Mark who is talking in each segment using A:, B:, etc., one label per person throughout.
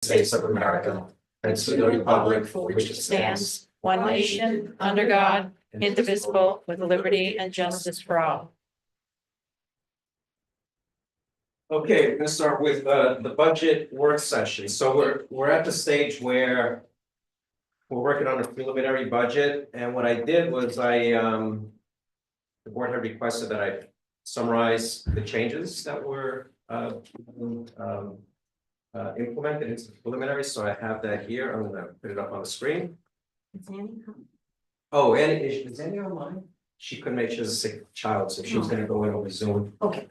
A: States of America, and to the republic for which it stands, one nation, under God, indivisible, with liberty and justice for all. Okay, we're gonna start with the budget work session. So we're at the stage where we're working on a preliminary budget, and what I did was the board had requested that I summarize the changes that were implemented into the preliminary, so I have that here. I'm gonna put it up on the screen. Oh, and is Annie online? She couldn't make, she has a sick child, so she's gonna go in over Zoom.
B: Okay.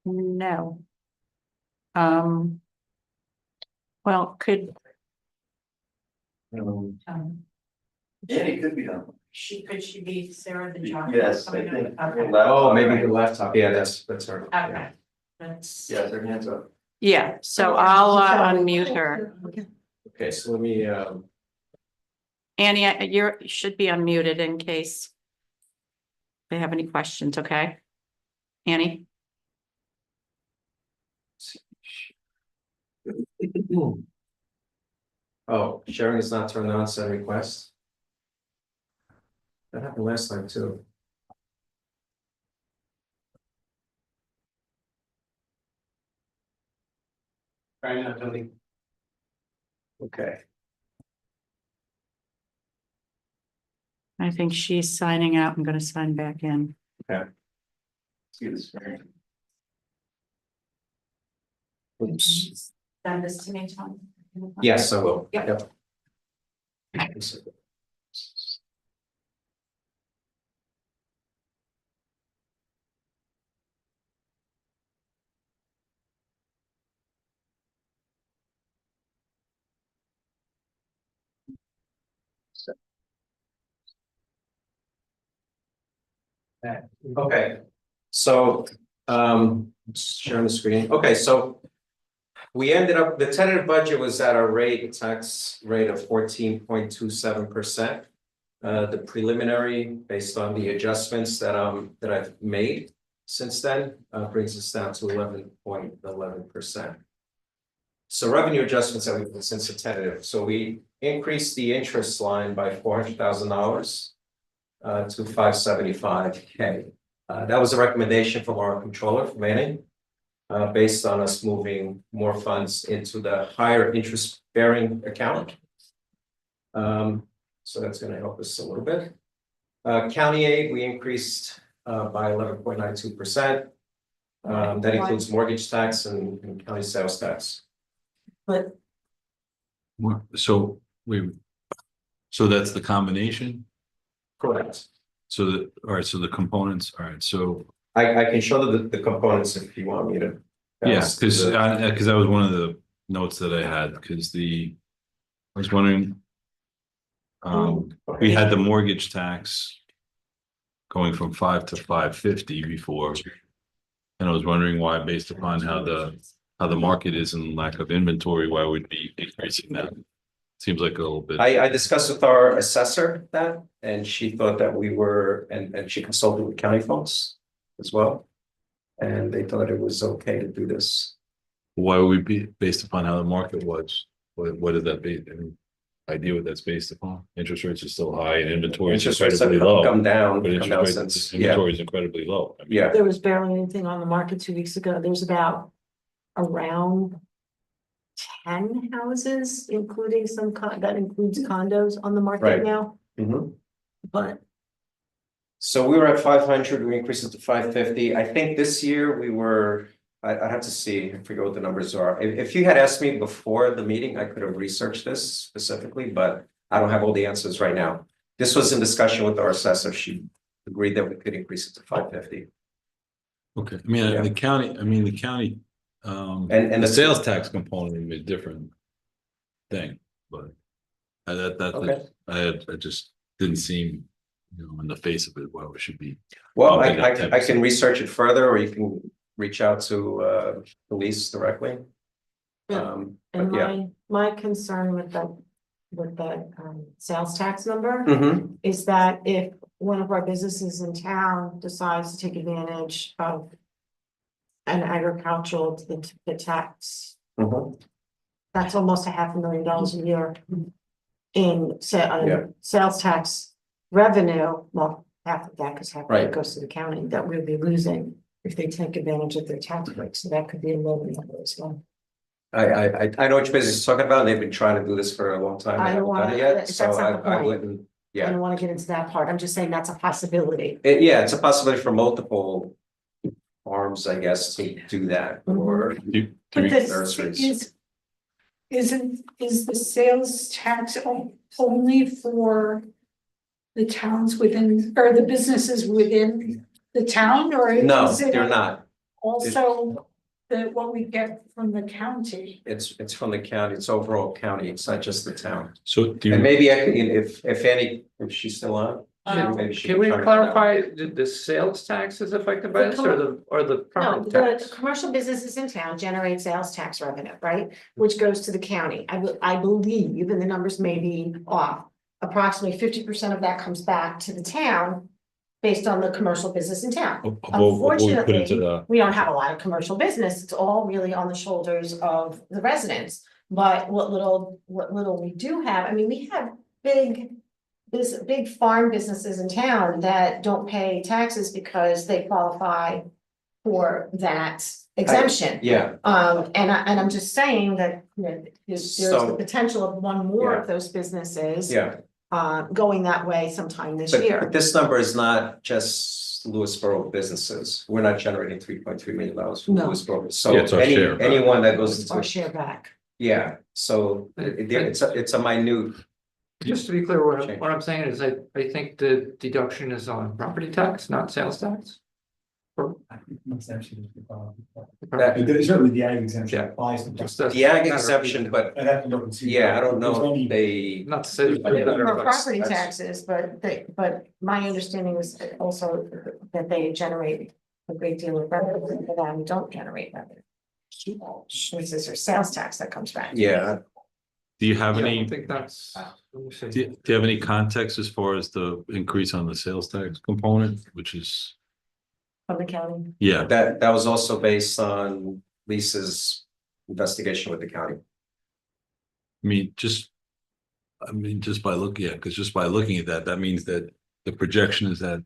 B: No. Well, could.
C: Annie could be on.
B: Could she be Sarah the John?
C: Yes, I think.
B: Okay.
A: Oh, maybe the laptop. Yeah, that's her.
B: Okay. That's.
C: Yeah, their hands up.
B: Yeah, so I'll unmute her.
A: Okay, so let me
B: Annie, you should be unmuted in case they have any questions, okay? Annie?
A: Oh, sharing is not turned on, send request. That happened last time too. Right now, Tony. Okay.
B: I think she's signing out. I'm gonna sign back in.
C: See this.
A: Oops.
B: Send this to me, Tom.
A: Yes, I will.
B: Yep.
A: Okay, so sharing the screen. Okay, so we ended up, the tentative budget was at a tax rate of 14.27%. The preliminary, based on the adjustments that I've made since then, brings us down to 11.11%. So revenue adjustments that we've been since the tentative. So we increased the interest line by $400,000 to 575K. That was a recommendation from our controller, from Annie, based on us moving more funds into the higher interest bearing account. So that's going to help us a little bit. County aid, we increased by 11.92%. That includes mortgage tax and county sales tax.
B: But
D: So that's the combination?
A: Correct.
D: So all right, so the components, all right, so.
A: I can show the components if you want me to.
D: Yeah, because that was one of the notes that I had, because I was wondering. We had the mortgage tax going from 5 to 550 before. And I was wondering why, based upon how the market is and lack of inventory, why would be increasing that? Seems like a little bit.
A: I discussed with our assessor that, and she thought that we were, and she consulted with county folks as well. And they thought it was okay to do this.
D: Why would we be based upon how the market was? What did that be? Any idea what that's based upon? Interest rates are still high and inventory is
A: Interest rates have
D: incredibly low.
A: come down,
D: But
A: come down
D: interest
A: since,
D: rates, inventory is incredibly low. I mean,
A: yeah.
E: There was barely anything on the market 2 weeks ago. There's about around 10 houses, including some that includes condos on the market
A: Right.
E: now,
A: Mhm.
E: but
A: So we were at 500, we increased it to 550. I think this year we were, I'd have to see, I forget what the numbers are. If you had asked me before the meeting, I could have researched this specifically, but I don't have all the answers right now. This was in discussion with our assessor. She agreed that we could increase it to 550.
D: Okay, I mean,
A: Yeah.
D: the county,
A: And
D: the
A: the
D: sales tax component is a different thing, but.
A: Okay.
D: I just didn't seem, in the face of it, why it should be.
A: Well,
D: bumping up
A: I can
D: 10%.
A: research it further, or you can reach out to police directly.
E: Yeah.
A: But
E: and
A: yeah.
E: my concern with that sales tax number
A: Mhm.
E: is that if one of our businesses in town decides to take advantage of and agricultural, the tax,
A: Mhm.
E: that's almost $500,000 a year. In
A: Yeah.
E: sales tax revenue, well, half of that, because half of it
A: Right.
E: goes to the county, that we'll be losing if they take advantage of their tax breaks, so that could be a low number as well.
A: I know which business you're talking about, and they've been trying to do this for a long time,
E: I
A: they
E: don't
A: haven't done
E: wanna-
A: it yet,
E: that's
A: so
E: not the
A: I
E: point.
A: wouldn't,
E: I
A: yeah.
E: don't wanna get into that part, I'm just saying that's a possibility.
A: Yeah, it's a possibility for multiple farms, I guess, to do that, or
F: But
A: nurseries.
F: is the sales tax only for the towns within, or the businesses within the town, or
A: No,
F: is it
A: they're not,
F: also what we get from the county?
A: it's from the county, it's overall county, it's not just the town.
D: So do
A: And
D: you,
A: maybe I could, if Annie, if she's still on. maybe she
G: Can we
A: chime in on that.
G: clarify the sales tax is affected by
E: The
G: this or the
E: No,
G: property
E: the
G: tax?
E: commercial businesses in town generate sales tax revenue, right? Which goes to the county. I believe, and the numbers may be off, approximately 50% of that comes back to the town based on the commercial business in town.
D: what we put into
E: Unfortunately,
D: the,
E: we don't have a lot of commercial business. It's all really on the shoulders of the residents. But what little we do have, I mean, we have big farm businesses in town that don't pay taxes because they qualify for that exemption.
A: Yeah,
E: And I'm just saying that, you know, there's the
A: So-
E: potential of one more
A: Yeah.
E: of those businesses
A: yeah,
E: going that way sometime this
A: but
E: year.
A: this number is not just Lewisboro businesses, we're not generating $3.3 million from
E: No.
A: Lewisboro, so
D: Yeah, it's our share.
A: anyone that goes
E: Our
A: into,
E: share back.
A: yeah, so it's a minute.
G: Just to be clear, what I'm saying is I think the deduction is on property tax, not sales tax.
A: That-
H: Certainly the ag exemption
G: Yeah.
H: applies to
G: Just
H: that.
G: doesn't
A: The ag
G: matter.
A: exemption, but
H: I'd have to look and see.
A: yeah, I don't
H: There's
A: know
H: only-
A: if they,
G: Not to say.
E: For property
A: that's-
E: taxes, but my understanding is also that they generate a great deal of revenue for that and don't generate revenue. Which is their sales tax that comes back.
A: yeah,
D: do you have
G: I
D: any,
G: don't think that's. Let me see.
D: do you have any context as far as the increase on the sales tax component, which is,
E: From the county.
D: yeah,
A: that was also based on Lisa's investigation with the county.
D: I mean, just by looking at, because just by looking at that, that means that the projection is that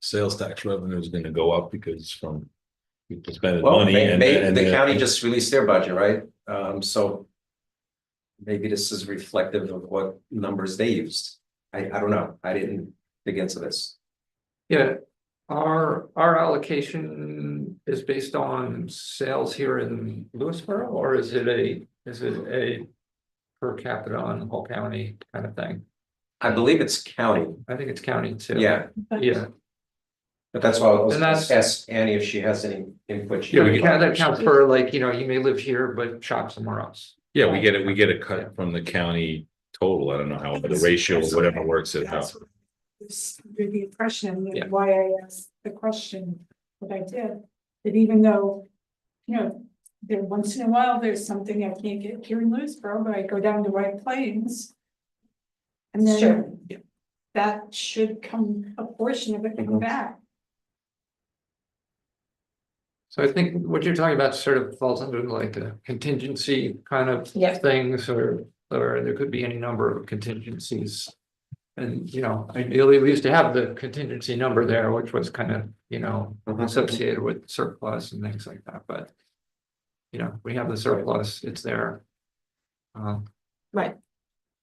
D: sales tax revenue is gonna go up because from people spending
A: Well,
D: money and
A: the county just released their budget, right? So maybe this is reflective of what numbers they used. I don't know. I didn't dig into this.
G: Yeah, our allocation is based on sales here in Lewisboro, or is it a per capita on the whole county kind of thing?
A: I believe it's county,
G: I think it's county too.
A: yeah,
G: Yeah,
A: but that's why I was
G: And that's-
A: ask Annie if she has any input.
G: yeah, that counts for like, you know, you may live here, but shop somewhere else.
D: yeah, we get a cut from the county total. I don't know how the ratio or whatever works it out.
F: It's the impression,
G: Yeah.
F: and why I asked the question that I did, that even though, you know, there once in a while, there's something I can't get here in Lewisboro, but I go down to White Plains. And
E: Sure.
F: then that should come, a portion of it come
A: Mhm.
F: back.
G: So I think what you're talking about sort of falls under like a contingency kind of
E: Yeah.
G: things, or there could be any number of contingencies. And, you know, ideally, we used to have the contingency number there, which was kind of, you know,
A: Mhm.
G: associated with surplus and things like that, but. You know, we have the surplus, it's there.
E: Right.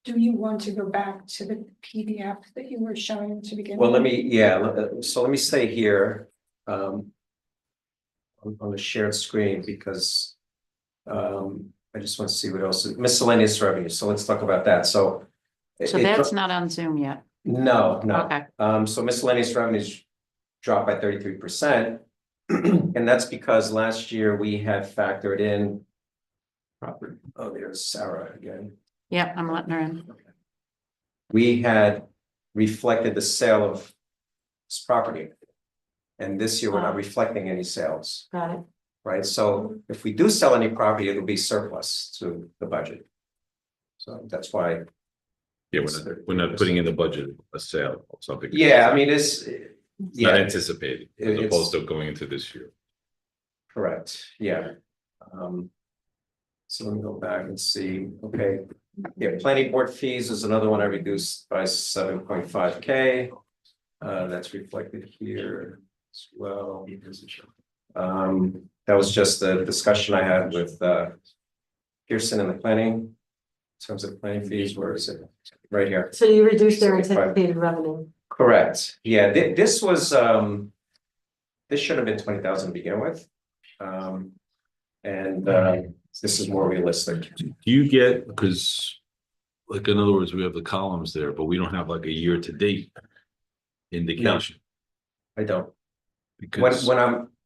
F: Do you want to go back to the PDF that you were showing to begin?
A: Well, let
F: with?
A: me, yeah, so let me stay here. On the shared screen because. I just want to see what else is miscellaneous revenue, so let's talk about that, so.
B: So that's not on Zoom yet.
A: No,
B: Okay,
A: so miscellaneous revenues dropped by 33%. And that's because last year we had factored in.
G: Property.
A: Oh, there's Sarah again.
B: yep, I'm letting her in.
A: We had reflected the sale of this property. And this year, we're not reflecting any sales,
E: Got it.
A: right? So if we do sell any property, it'll be surplus to the budget. So that's why,
D: Yeah, we're not putting in the budget a sale or something.
A: yeah, I mean, this,
D: Not
A: Yeah,
D: anticipated, as
A: It's-
D: opposed to going into this year.
A: correct, yeah. So let me go back and see, okay, yeah, planning board fees is another one I reduced by 7.5K. That's reflected here as well. That was just the discussion I had with Pearson and the planning. In terms of planning fees, where is it? Right here.
E: So you reduced their
A: 75.
E: anticipated revenue.
A: Correct, yeah, this was, this should have been 20,000 to begin with. And this is more realistic.
D: Do you get, because like, in other words, we have the columns there, but we don't have like a year to date indication.
A: I don't.
D: Because,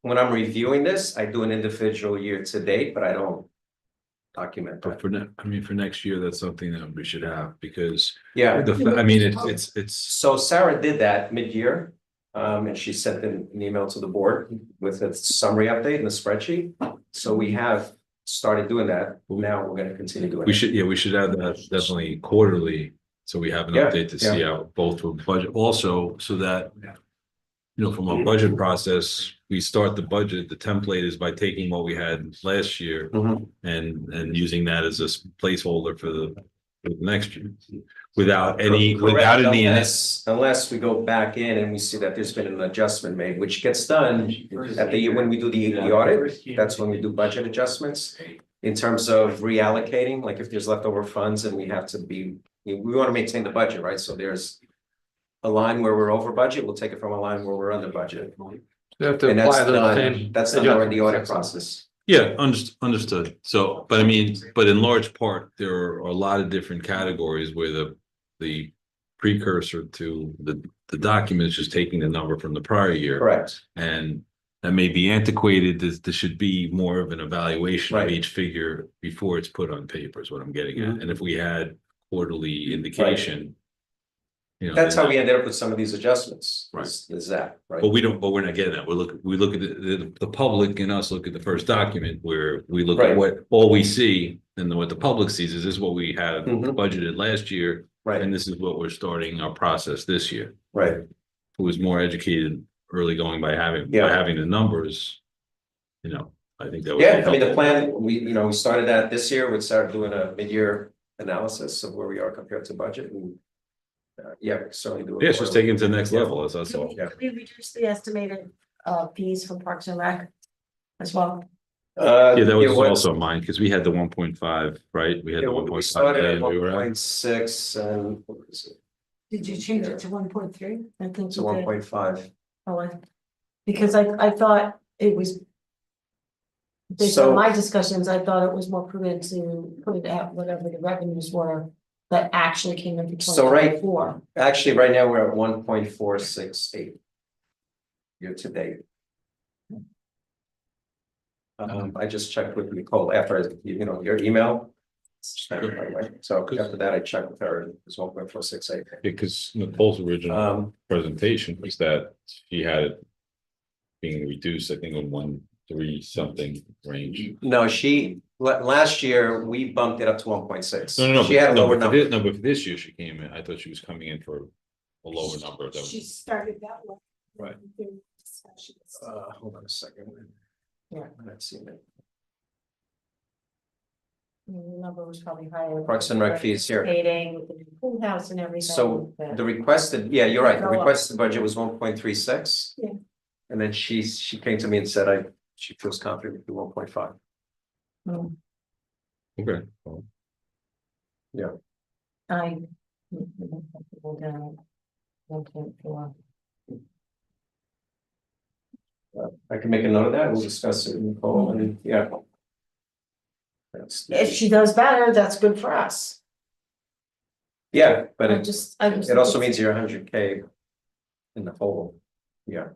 A: When I'm reviewing this, I do an individual year to date, but I don't document
D: but
A: that.
D: for next year, that's something that we should have, because
A: Yeah,
D: I mean, it's,
A: so Sarah did that mid-year. And she sent an email to the board with a summary update in the spreadsheet. So we have started doing that. Now we're gonna continue doing it.
D: we should have that definitely quarterly, so we have an
A: Yeah,
D: update to see how both with budget, also, so that from a budget process, we start the budget, the template is by taking what we had last year
A: Mhm.
D: and using that as a placeholder for the next year. Without any, without any,
A: Unless we go back in and we see that there's been an adjustment made, which gets done at when we do the audit, that's when we do budget adjustments. In terms of reallocating, like if there's leftover funds and we have to we want to maintain the budget, right? So there's a line where we're over budget, we'll take it from a line where we're under budget.
G: You have to
A: And that's
G: apply those
A: done,
G: same.
A: that's done during the audit
G: adjustments.
A: process.
D: yeah, understood. So, but I mean, but in large part, there are a lot of different categories where the precursor to the document is just taking the number from the prior year.
A: Correct,
D: And that may be antiquated. There should be more of an evaluation of
A: Right.
D: each figure before it's put on paper, is what I'm getting at.
A: Mhm.
D: And if we had quarterly indication.
A: that's
D: then
A: how we ended up with some of these adjustments,
D: Right.
A: is that, right?
D: But we're not getting that. We look at the public and us look at the first document where we look at
A: Right.
D: what all we see and what the public sees is this is what we had
A: Mhm.
D: budgeted last year.
A: Right,
D: And this is what we're starting our process this year.
A: right,
D: Who was more educated early going by having the numbers. I think that would.
A: yeah,
D: be
A: I mean, the
D: helpful.
A: plan, we started that this year, we started doing a mid-year analysis of where we are compared to budget and. Yeah, we certainly do. it
D: Yeah, it's just
A: quarterly.
D: taking it to the next level, that's all.
A: Yeah.
E: We reduced the estimated fees for Parks and Rec as well.
D: Yeah, that was
A: it
D: also mine, because we had the 1.5, right? We had the
A: We
D: 1.5
A: started at
D: million we were at.
A: 1.6 and what was it?
F: Did you change it to 1.3?
E: I think
A: So
E: you did.
A: 1.5.
E: Because I thought it was. Based
A: So-
E: on my discussions, I thought it was more prudent to put it at whatever the revenues were that actually came in for
A: So, right.
E: 2024.
A: Actually, right now, we're at 1.468. Year to date. I just checked with Nicole after, your email. So after that, I checked with her, it was 1.468.
D: Because Nicole's original presentation was that she had it being reduced, I think, in 1.3 something range.
A: No, last year, we bumped it up to 1.6.
D: No,
A: She had a lower number.
D: No, but for this year she came in, I thought she was coming in for a lower number. That
F: She
D: was,
F: started that way.
A: Right.
F: Their discussions.
A: Hold on a second.
E: Yeah.
A: I'm not seeing it.
E: The number was probably higher.
A: Parks and Rec fees here.
E: Participating with the new pool house and everything.
A: So
E: but-
A: the requested, yeah, you're right, the
E: Go up.
A: requested budget was 1.36.
F: Yeah.
A: And then she came to me and said, she feels confident with the 1.5.
E: Hmm,
D: okay. Well,
E: I. Comfortable down 1.4.
A: I can make a note of that, we'll discuss it with Nicole, and yeah.
E: If she does better, that's good for us.
A: Yeah, but
E: I
A: it
E: just.
A: also means you're 100K in the hole, yeah.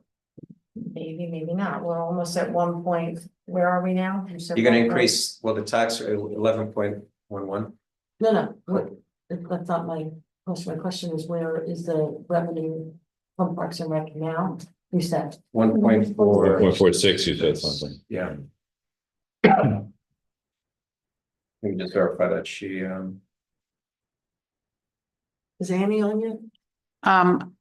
E: Maybe not. We're almost at 1 point. Where are we now? You said
A: You're gonna
E: 1 point-
A: increase, well, the tax rate 11.11.
E: No, that's not my question. My question is, where is the revenue from Parks and Rec now? You said.
A: 1.4.
D: 1.46, you said something.
A: Yeah. Let me just verify that she,
E: Is Annie on yet?
B: I'm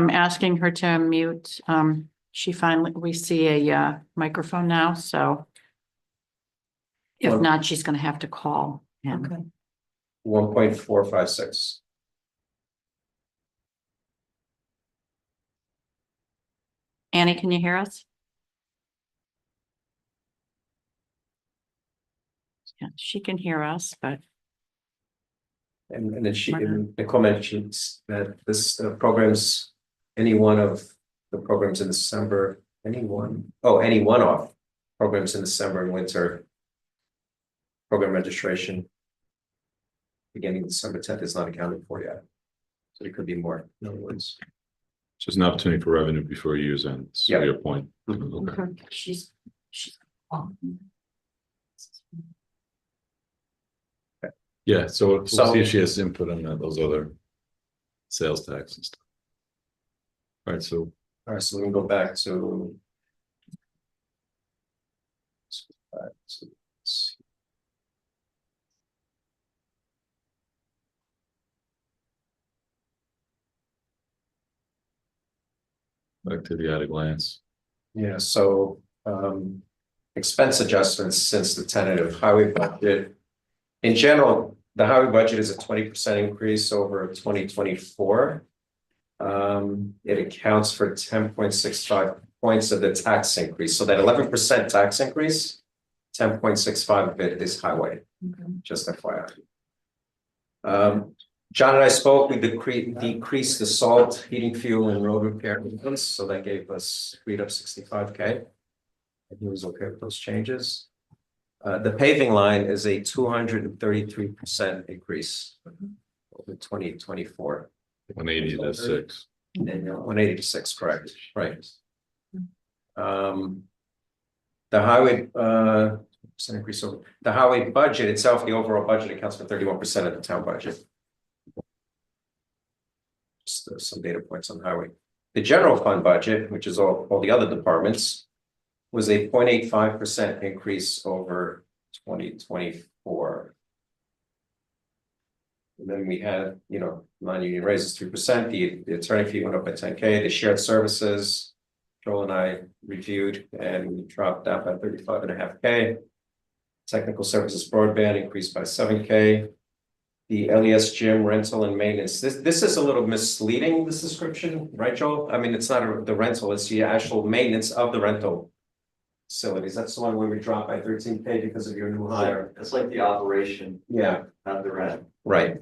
B: asking her to mute. She finally, we see a microphone now, so. If
A: Well-
B: not, she's gonna have to call. him.
E: Okay.
A: 1.456.
B: Annie, can you hear us? Yeah, she can hear us, but
A: And then Nicole mentioned that this programs, any one of the programs in December, any one-off programs in December and winter. Program registration. Beginning December 10th is not accounted for yet. So it could be more, in other words.
D: So it's an opportunity for revenue before year's end, so
A: Yeah.
D: your point.
A: Mhm.
D: Okay.
B: she's.
D: Yeah, so we'll
A: So-
D: see if she has input on those other sales tax and stuff. All right, so
A: All right, so we can go back to.
D: back to the at a glance.
A: Yeah, so expense adjustments since the tentative highway budget. In general, the highway budget is a 20% increase over 2024. It accounts for 10.65 points of the tax increase. So that 11% tax increase, 10.65 of it is highway, just FYI. John and I spoke, we decreased the salt, heating fuel and road repair, so that gave us freed up 65K. He was okay with those changes. The paving line is a 233% increase over 2024.
D: 180 to 6.
A: 180 to 6, correct, right. The highway, percent increase over, the highway budget itself, the overall budget accounts for 31% of the town budget. Just some data points on highway. The general fund budget, which is all the other departments, was a 0.85% increase over 2024. And then we had, non-union raises 3%, the attorney fee went up by 10K, the shared services, Joel and I reviewed and we dropped that by 35.5K. Technical services broadband increased by 7K. The LES gym rental and maintenance, this is a little misleading, this description, right, Joel? I mean, it's not the rental, it's the actual maintenance of the rental facilities. That's the one where we dropped by 13K because of your new hire.
C: It's like the operation,
A: Yeah,
C: not the rent.
A: right.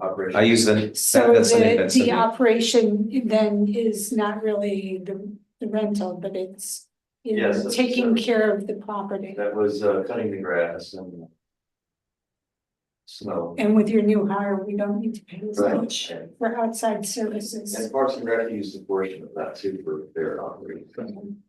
C: Operation.
A: I use the.
F: So
A: that's an
F: the
A: inventive-
F: operation then is not really the rental, but it's.
C: Yes, that's
F: Taking
C: the-
F: care of the property.
C: That was cutting the grass and snow.
F: And with your new hire, we don't need to pay as
C: Right.
F: much for outside services.
C: And Parks and Rec used a portion of that too for their operation.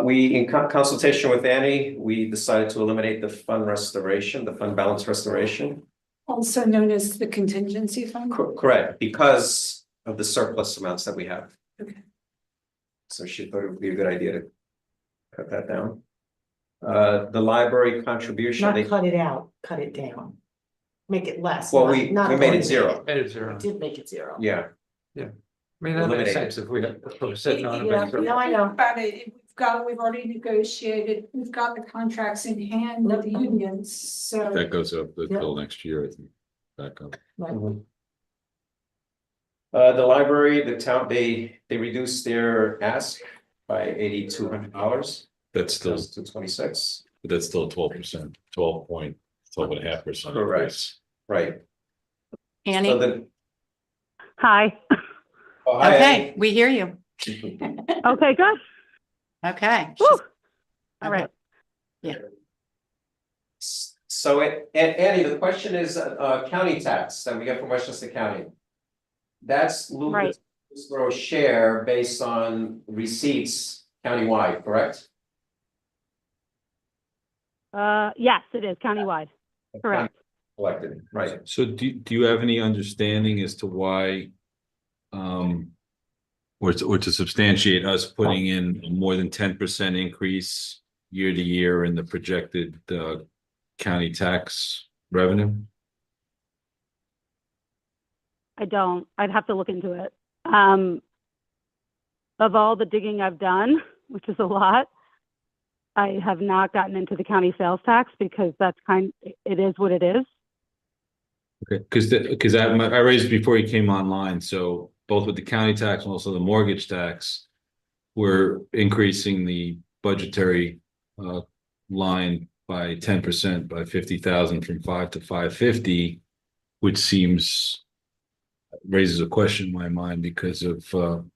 A: We, in consultation with Annie, we decided to eliminate the fund restoration, the fund balance restoration.
F: Also known as the contingency fund.
A: Correct, because of the surplus amounts that we have.
F: Okay.
A: So she thought it would be a good idea to cut that down. The library contribution,
E: Not
A: they,
E: cut it out, cut it down. Make it less.
A: well,
E: not-
A: we
E: not
A: made it
E: eliminate
A: zero.
G: Made it zero.
E: We did make it zero.
A: Yeah,
G: I mean, that
A: Eliminate
G: makes
A: it.
G: sense if we're sitting on a
F: Yeah,
G: big.
E: No, I know.
F: About it, we've already negotiated, we've got the contracts in hand with the unions, so.
D: That goes up until next year, I think. Back up.
A: Mhm. The library, the town, they reduced their ask by $8,200.
D: That's still,
A: To 26.
D: but that's still 12%, 12.5%.
A: Correct. Right. So
B: Annie,
A: the.
I: Hi.
A: Oh, hi,
B: okay, we hear you.
A: Annie.
I: Okay, good.
B: Okay.
I: Woo. All right.
A: So Annie, the question is county tax that we get from Westchester County. That's
I: Right.
A: Lewisboro share based on receipts countywide, correct?
I: Yes, it is countywide. Correct.
A: Collected, right.
D: So do you have any understanding as to why? Or to substantiate us putting in a more than 10% increase year to year in the projected county tax revenue?
I: I don't. I'd have to look into it. Of all the digging I've done, which is a lot, I have not gotten into the county sales tax because it is what it is.
D: Okay, because I raised before you came online, so both with the county tax and also the mortgage tax, we're increasing the budgetary line by 10% by 50,000 from 5 to 550, which raises a question in my mind because of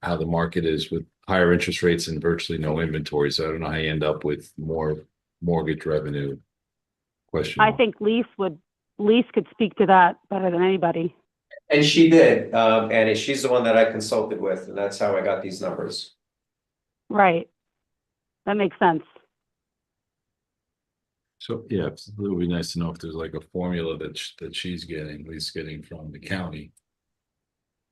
D: how the market is with higher interest rates and virtually no inventory. So I don't know how you end up with more mortgage revenue. Question
I: I
D: mark.
I: think Lise could speak to that better than anybody.
A: And she did, and she's the one that I consulted with, and that's how I got these numbers.
I: Right. That makes sense.
D: So yeah, it would be nice to know if there's like a formula that she's getting, at least getting from the county,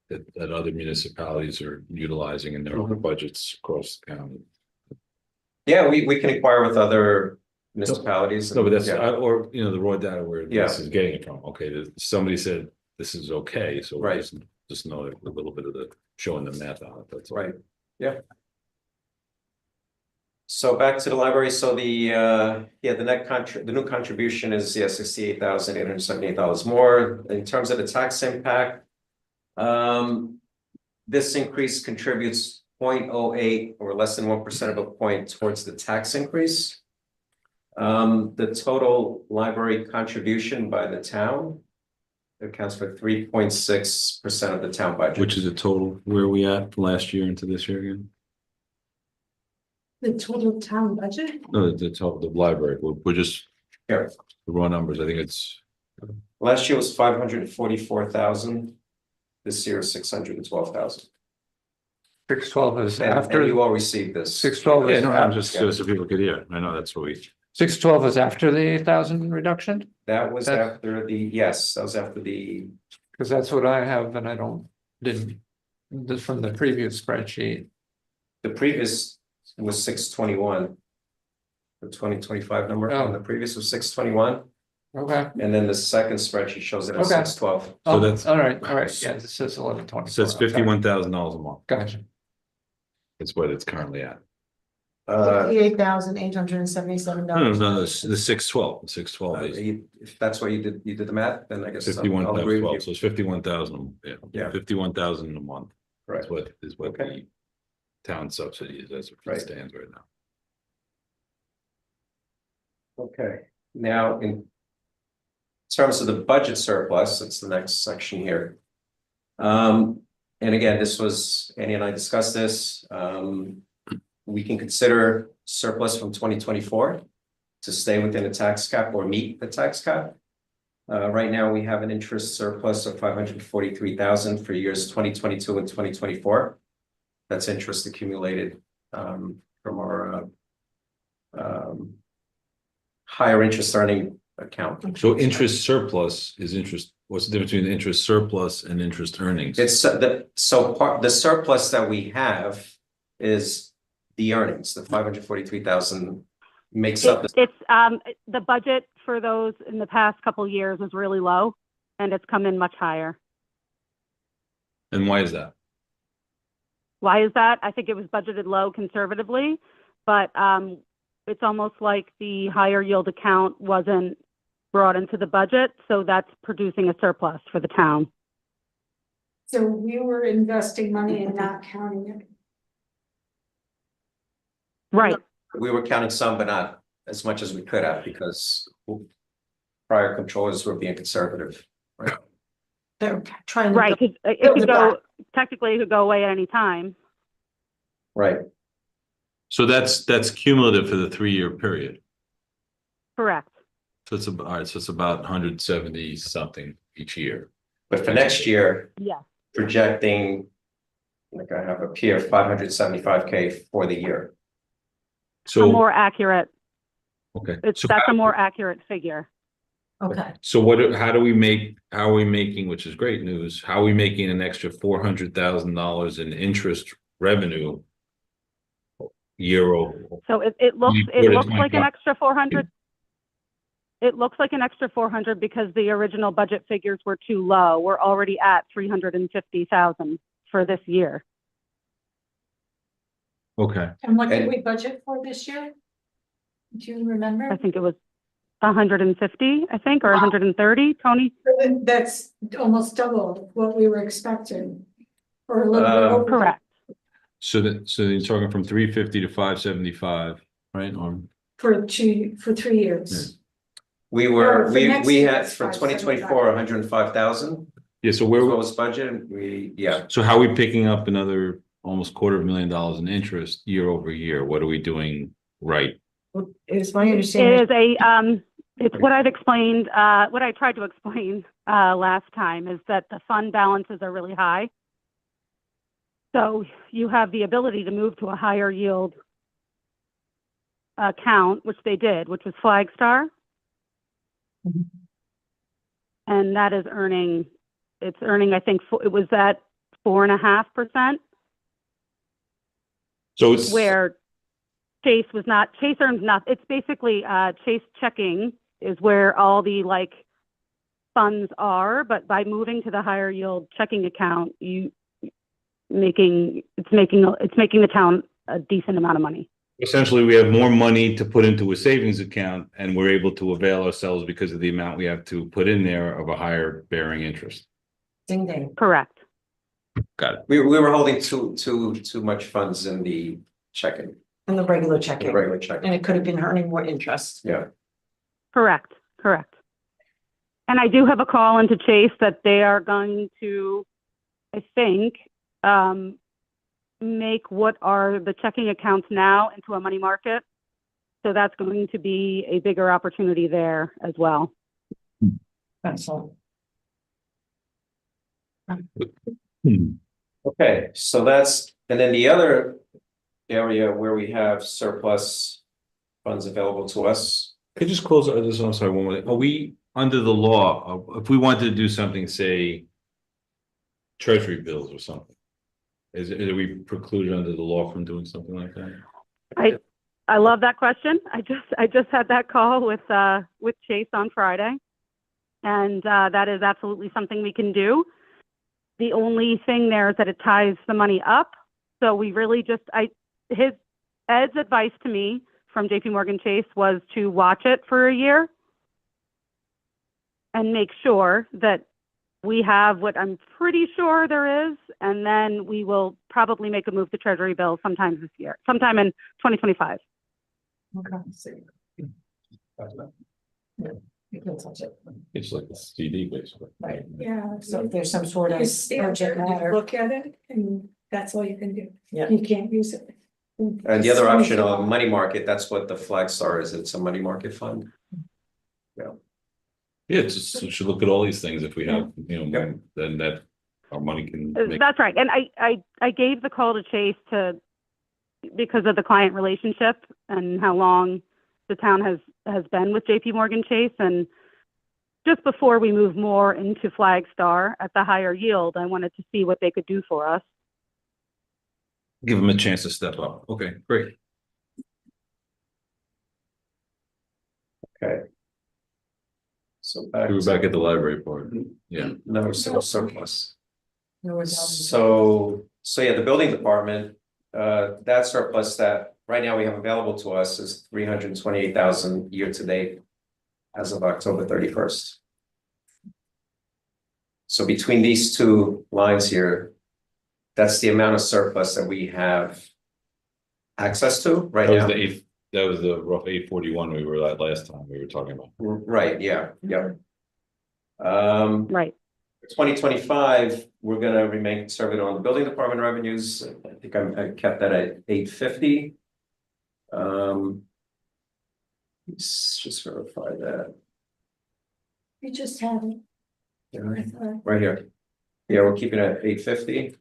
D: that other municipalities are utilizing in their own budgets across the county.
A: Yeah, we can inquire with other municipalities.
D: No, but that's,
A: Yeah.
D: or, the raw data where
A: Yeah.
D: this is getting it from. Okay, somebody said this is okay, so we
A: Right.
D: just know a little bit of the showing the math on it, that's all.
A: Right, yeah. So back to the library, so the new contribution is, $68,878 more. In terms of the tax impact, this increase contributes 0.08 or less than 1% of a point towards the tax increase. The total library contribution by the town accounts for 3.6% of the town budget.
D: Which is a total, where are we at last year into this year again?
F: The total town budget?
D: No, the total, the library, we're just,
A: Here.
D: the raw numbers, I think it's,
A: Last year was 544,000. This year is 612,000.
G: 612 is
A: And
G: after,
A: you all received this.
G: 612
D: yeah,
G: is
D: no, I'm just,
A: Yeah.
D: so people could hear, I know that's what we.
G: 612 is after the 8,000 reduction?
A: That was
G: That's-
A: after that was after the,
G: Because that's what I have and this from the previous spreadsheet.
A: the previous was 621. The 2025 number,
G: Oh.
A: and the previous was 621,
G: Okay.
A: and then the second spreadsheet shows it as
G: Okay.
A: 612.
D: So
G: Oh,
D: that's-
G: all right, yeah, this says 1120.
D: So it's $51,000 a month,
G: Gotcha.
D: that's what it's currently at.
E: $58,877.
D: No, the 612 is
A: If that's what you did the math, then I guess I'll
D: 51,000,
A: agree with
D: so
A: you.
D: it's 51,000,
A: Yeah.
D: 51,000 a month.
A: Correct.
D: Is what
A: Okay.
D: the town subsidy is as it
A: Right.
D: stands right now.
A: Okay, now in terms of the budget surplus, it's the next section here. And again, Annie and I discussed this, we can consider surplus from 2024 to stay within the tax cap or meet the tax cap. Right now, we have an interest surplus of 543,000 for years 2022 and 2024. That's interest accumulated from our higher interest earning account.
D: So interest surplus is interest, what's the difference between interest surplus and interest earnings?
A: It's the surplus that we have is the earnings, the 543,000 makes up.
I: It's the budget for those in the past couple of years was really low and it's come in much higher.
D: And why is that?
I: Why is that? I think it was budgeted low conservatively, but it's almost like the higher yield account wasn't brought into the budget, so that's producing a surplus for the town.
F: So we were investing money and not counting it.
I: Right.
A: We were counting some, but not as much as we could have because prior controllers were being conservative. Right.
E: They're trying to.
I: Right, 'cause it could go, technically it could go away at any time.
A: Right.
D: So that's cumulative for the 3-year period.
I: Correct.
D: So it's about, all right, so it's about 170 something each year.
A: But for next year,
I: Yeah.
A: projecting, like I have up here, 575K for the year.
I: A
D: So,
I: more accurate,
D: okay.
I: that's a more accurate figure.
E: Okay,
D: So how are we making, which is great news, how are we making an extra $400,000 in interest revenue year over?
I: So it looks
D: 24 to
I: like an
D: 25.
I: extra 400. it looks like an extra 400 because the original budget figures were too low. We're already at 350,000 for this year.
D: Okay,
F: And what did
A: And-
F: we budget for this year? Do you remember?
I: I think it was 150, I think, or 130, Tony?
F: That's almost double what we were expecting. Or a little bit over.
I: Correct.
D: so you're talking from 350 to 575, right? Or
F: For 3 years.
A: We were,
F: Or for
A: we
F: next
A: we
F: year,
A: had
F: it's
A: for
F: 575.
A: 2024, 105,000.
D: yeah, so
A: What
D: where,
A: was budget? We, yeah,
D: so how are we picking up another almost $250,000 in interest year over year? What are we doing right?
E: It's my
I: It
E: understanding.
I: is it's what I've explained, what I tried to explain last time is that the fund balances are really high. So you have the ability to move to a higher yield account, which they did, which was Flagstar. And that is earning, it's earning, I think, it was at 4.5%,
D: So it's,
I: where Chase was not, Chase earns nothing. It's basically, Chase checking is where all the like funds are, but by moving to the higher yield checking account, it's making the town a decent amount of money.
D: essentially, we have more money to put into a savings account and we're able to avail ourselves because of the amount we have to put in there of a higher bearing interest.
E: Ding ding.
I: Correct.
D: Got it.
A: we were holding too much funds in the checking,
E: And the regular
A: the
E: checking.
A: regular checking.
E: And it could have been earning more interest.
A: Yeah,
I: Correct. And I do have a call into Chase that they are going to, I think, make what are the checking accounts now into a money market. So that's going to be a bigger opportunity there as well.
E: Excellent.
A: okay, so that's, and then the other area where we have surplus funds available to us.
D: Could you just close this, I'm sorry, one more thing. Are we under the law, if we wanted to do something, say, treasury bills or something? Are we precluded under the law from doing something like that?
I: I love that question. I just had that call with Chase on Friday. And that is absolutely something we can do. The only thing there is that it ties the money up. So we really just, Ed's advice to me from JP Morgan Chase was to watch it for a year and make sure that we have what I'm pretty sure there is, and then we will probably make a move to Treasury bills sometime this year, sometime in 2025.
E: Okay. Yeah, you can touch it.
D: It's like a CD basically.
E: Right.
F: Yeah.
E: So if there's some sort of
F: You stand
E: urgent
F: there, you
E: matter.
F: look at it, and that's all you can do.
E: Yeah.
F: You can't use it.
A: And the other option of money market, that's what the Flagstar is, it's a money market fund.
D: Yeah, we should look at all these things if we have, then that our money can make.
I: That's right. And I gave the call to Chase because of the client relationship and how long the town has been with JP Morgan Chase. And just before we move more into Flagstar at the higher yield, I wanted to see what they could do for us.
D: Give them a chance to step up. Okay, great.
A: Okay. So
D: We were back at the library part. Yeah.
A: No, still surplus.
E: No, we're down.
A: So yeah, the building department, that surplus that right now we have available to us is 328,000 year to date as of October 31st. So between these two lines here, that's the amount of surplus that we have access to right now.
D: That was the rough 841 we were at last time we were talking about.
A: Right, yeah.
I: Right.
A: 2025, we're gonna remain conservative on the building department revenues. I think I kept that at 850. Let's just verify that.
F: You just have it.
A: Yeah, right here. Yeah, we're keeping it at 850.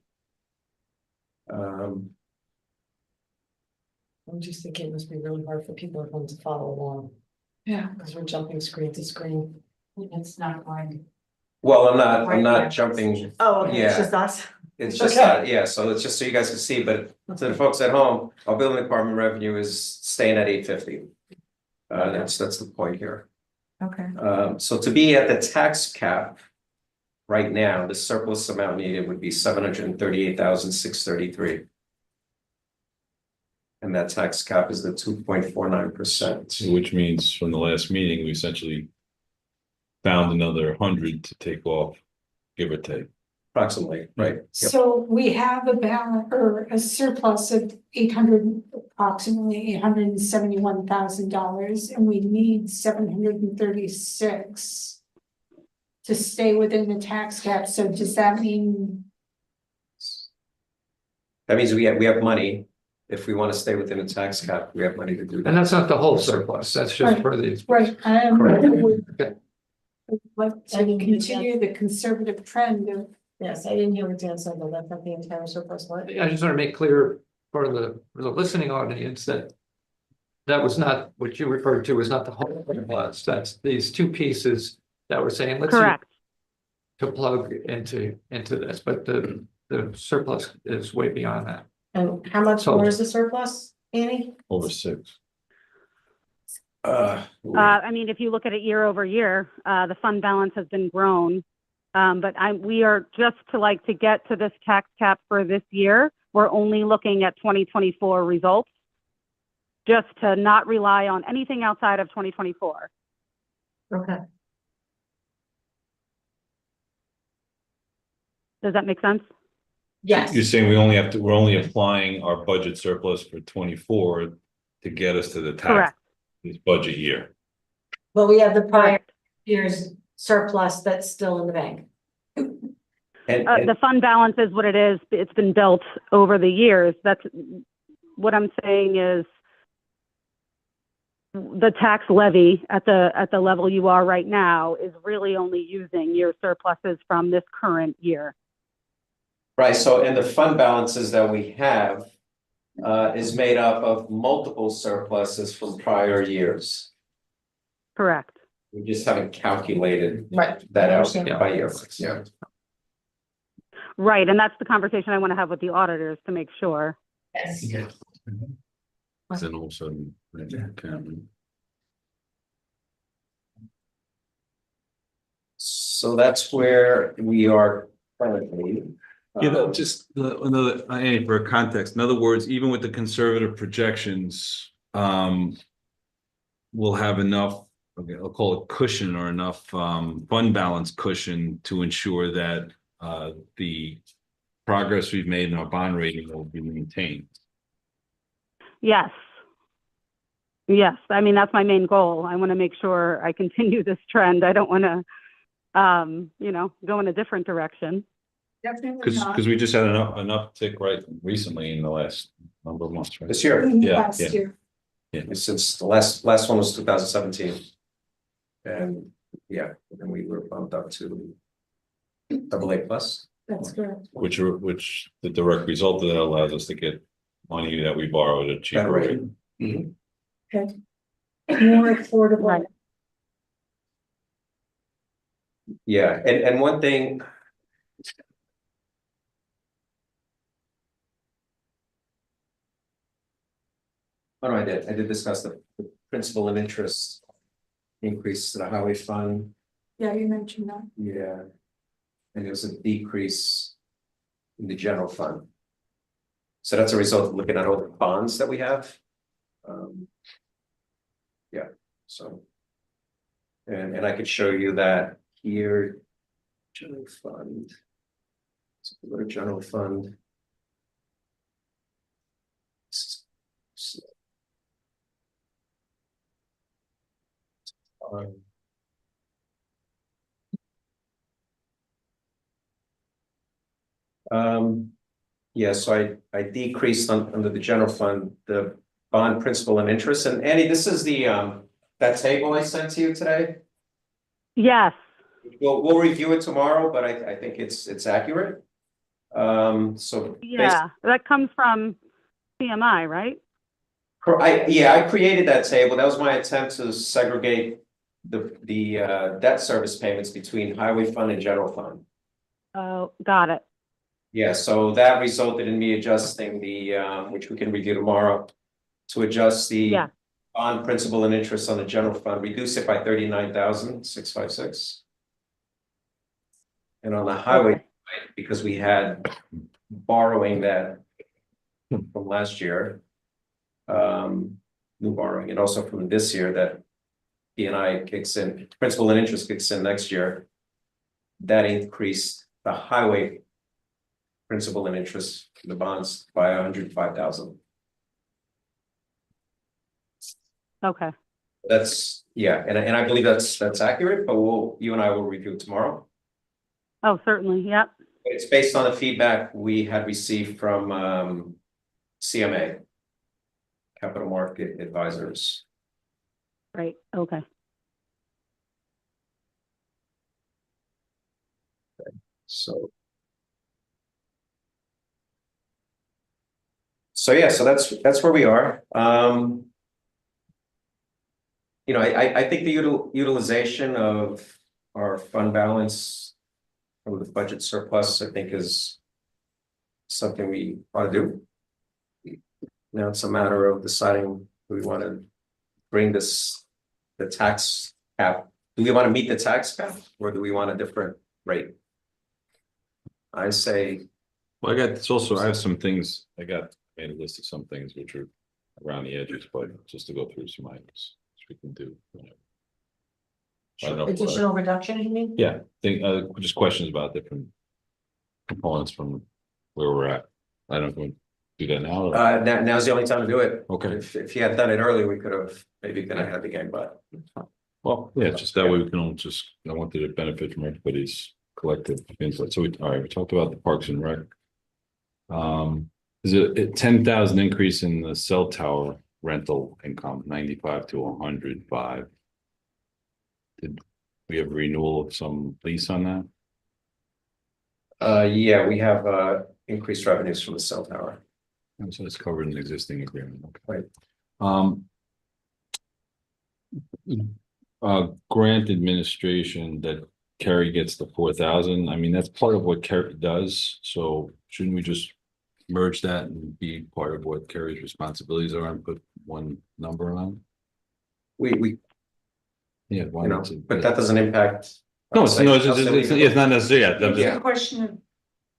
E: I'm just thinking it must be really hard for people at home to follow along,
F: Yeah.
E: because we're jumping screen to screen.
F: It's not going.
A: Well, I'm not jumping.
E: Oh, okay, it's
A: Yeah.
E: just us.
A: It's just,
E: Okay.
A: yeah, so it's just so you guys can see, but to the folks at home, our building department revenue is staying at 850. That's the point here.
E: Okay.
A: So to be at the tax cap. Right now, the surplus amount needed would be 738,633. And that tax cap is the 2.49%.
D: Which means from the last meeting, we essentially found another 100 to take off, give or take.
A: Approximately, right? Yep.
F: So we have a balance or a surplus of approximately $871,000, and we need 736 to stay within the tax cap. So does that mean,
A: That means we have money. If we want to stay within the tax cap, we have money to do
G: And
A: that.
G: that's not the whole surplus, that's just for these.
F: right, I am,
A: Correct.
F: would
G: Okay.
F: like to
E: I didn't hear
F: continue the conservative trend of,
E: Yes, I didn't hear what Dan said, but that's not the entire surplus, what?
G: I just want to make clear for the listening audience that. That was not, what you referred to was not the whole surplus, that's these two pieces that we're saying, let's.
I: Correct.
G: To plug into this, but the surplus is way beyond that.
E: And how much more is the surplus, Annie?
D: Over 6.
I: I mean, if you look at it year over year, the fund balance has been grown. But we are just to get to this tax cap for this year, we're only looking at 2024 results. Just to not rely on anything outside of 2024.
E: Okay.
I: Does that make sense?
E: Yes.
D: You're saying we're only applying our budget surplus for 24 to get us to the tax.
I: Correct.
D: This budget year.
E: But we have the prior
I: Correct.
E: year's surplus that's still in the bank.
A: And
I: The fund balance is what it is. It's been built over the years. That's what I'm saying is the tax levy at the level you are right now is really only using your surpluses from this current year.
A: right, so and the fund balances that we have is made up of multiple surpluses from prior years.
I: Correct.
A: We just haven't calculated
E: Right.
A: that
E: I
A: out
E: understand.
A: by year. Yeah.
I: Right. And that's the conversation I want to have with the auditors to make sure.
E: Yes.
D: Then also.
A: So that's where we are currently.
D: Just another, for context, in other words, even with the conservative projections, we'll have enough, okay, I'll call it cushion or enough fund balance cushion to ensure that the progress we've made in our bond rating will be maintained.
I: Yes. Yes. I mean, that's my main goal. I want to make sure I continue this trend. I don't want to, go in a different direction.
F: definitely not.
D: Because we just had an uptick right recently in the last number of months, right?
A: This year,
F: Last
D: yeah.
F: year.
A: since the last one was 2017. And yeah, and we were bumped up to AA plus.
F: That's correct.
D: Which the direct result of that allows us to get money that we borrowed at cheaper
A: Better
D: rate.
A: rate.
F: Okay. More affordable.
I: Right.
A: Yeah, and one thing. Oh, no, I did discuss the principal and interest increase to the highway fund,
F: Yeah, you mentioned that.
A: yeah. And there was a decrease in the general fund. So that's a result of looking at all the bonds that we have. Yeah, so. And I could show you that here. General fund. So go to general fund. Yeah, so I decreased under the general fund, the bond principal and interest, and Annie, this is the that table I sent to you today.
I: Yes.
A: We'll review it tomorrow, but I think it's accurate. So
I: Yeah. That comes from CMI, right?
A: I created that table. That was my attempt to segregate the debt service payments between highway fund and general fund.
I: Oh, got it.
A: Yeah, so that resulted in me adjusting the which we can review tomorrow, to adjust the
I: Yeah.
A: on principal and interest on the general fund, reduce it by 39,656. And on the highway,
I: Okay.
A: because we had borrowing that from last year. New borrowing, and also from this year that P&I kicks in, principal and interest kicks in next year. That increased the highway principal and interest, the bonds by 105,000.
I: Okay,
A: That's, yeah, and I believe that's accurate, but you and I will review it tomorrow.
I: oh, certainly, yep,
A: It's based on the feedback we had received from CMA. Capital Market Advisors.
I: right, okay.
A: So yeah, so that's where we are. You know, I think the utilization of our fund balance from the budget surplus, I think, is something we ought to do. Now it's a matter of deciding, do we want to bring the tax cap? Do we want to meet the tax cap, or do we want a different rate? I say,
D: Well, I have some things, made a list of some things which are around the edges, but just to go through some items, which we can do. I don't know if-
E: Additional reduction, you mean?
D: Yeah, just questions about different components from where we're at. I don't know if we do that now. Or...
A: now's the only time to do it.
D: Okay.
A: If you had done it early, we could have maybe been ahead of the game, but.
D: Well, yeah, just that way we can all I wanted to benefit from everybody's collective input. So all right, we talked about the Parks and Rec. Is it a 10,000 increase in the cell tower rental income, 95 to 105? Did we have renewal of some lease on that?
A: Yeah, we have increased revenues from the cell tower.
D: So it's covered in the existing agreement. Okay.
A: Right.
D: Grant administration that Kerry gets the 4,000. I mean, that's part of what Kerry does. So shouldn't we just merge that and be part of what Kerry's responsibilities are and put one number on?
A: We
D: Yeah, why
A: you know,
D: not?
A: but that doesn't impact.
D: No, it's not necessary. Yeah,
F: It's
A: Yeah.
F: a question of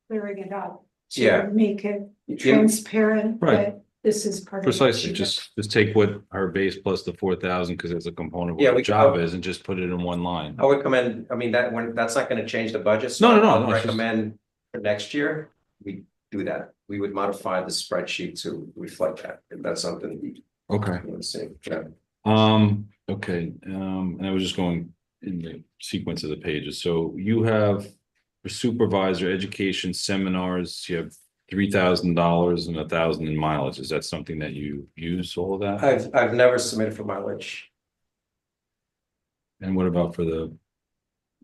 F: clearing it up.
A: Yeah.
F: To make it
A: Yeah.
F: transparent
D: Right.
F: that this is part of. what
D: precisely.
F: she does.
D: Just take what her base plus the 4,000 because it's a component of
A: Yeah,
D: what
A: we
D: the job
A: could-
D: is, and just put it in one line.
A: I would recommend, I mean, that's not gonna change the budget. So
D: No,
A: I would
D: it's just-
A: recommend for next year, we do that. We would modify the spreadsheet to reflect that, if that's something we
D: Okay.
A: want to see. Yeah.
D: Okay, and I was just going in the sequence of the pages. So you have for supervisor education seminars, you have $3,000 and 1,000 in mileage. Is that something that you use all of that?
A: I've never submitted for mileage.
D: And what about for the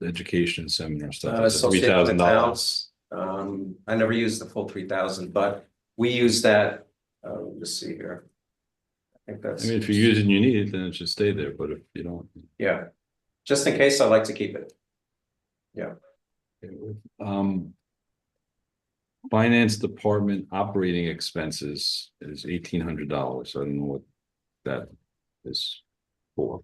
D: education seminar stuff? Is it
A: Associated with the
D: $3,000?
A: towns. I never used the full 3,000, but we use that, let's see here. I think that's.
D: I mean, if you use it and you need it, then it should stay there, but if you don't.
A: Yeah, just in case, I like to keep it. Yeah.
D: Finance department operating expenses is $1,800. I don't know what that is for.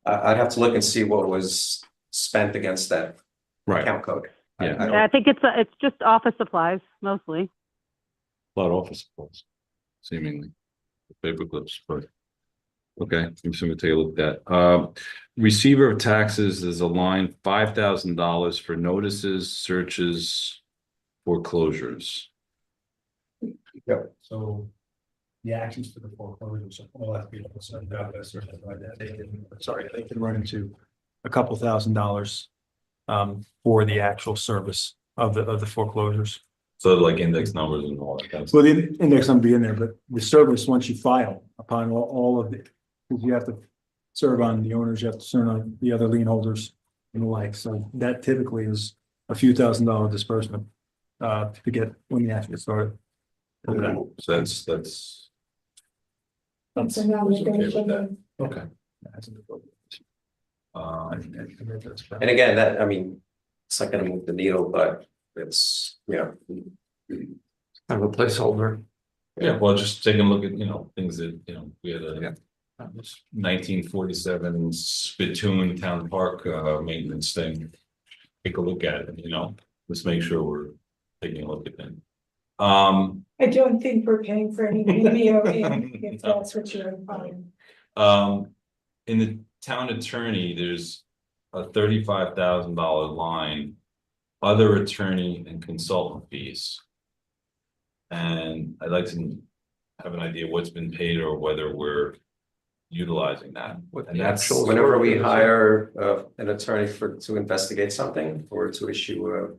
A: I'd have to look and see what was spent against that
D: Right,
A: account code.
D: Yeah.
A: I don't-
I: Yeah, I think it's just office supplies mostly.
D: a lot of office supplies, seemingly. Paper clips, but. Okay, I'm just gonna take a look at that. Receiver of taxes, there's a line, $5,000 for notices, searches, foreclosures.
H: So the actions for the foreclosures will have to be sent out as certain by that. They can run into a couple $1,000 for the actual service of the foreclosures.
D: So like index numbers and all that kind of
H: Well,
D: stuff.
H: the index number be in there, but the service, once you file upon all of it, because you have to serve on the owners, you have to serve on the other lien holders and the like. So that typically is a few $1,000 disbursement to get when you actually get started.
D: Okay, so that's.
F: That's
D: okay with that. Okay.
A: And again, that, I mean, it's not gonna move the needle, but it's, yeah.
G: Kind of a placeholder.
D: Yeah, well, just taking a look at, things that, we had
G: Yeah.
D: 1947 Spittoon Town Park maintenance thing. Take a look at it, let's make sure we're taking a look at that.
F: I don't think we're paying for any video if that's what you're implying.
D: In the town attorney, there's a $35,000 line, other attorney and consultant fees. And I'd like to have an idea what's been paid or whether we're utilizing that.
A: And that's whenever we hire an attorney to investigate something or to issue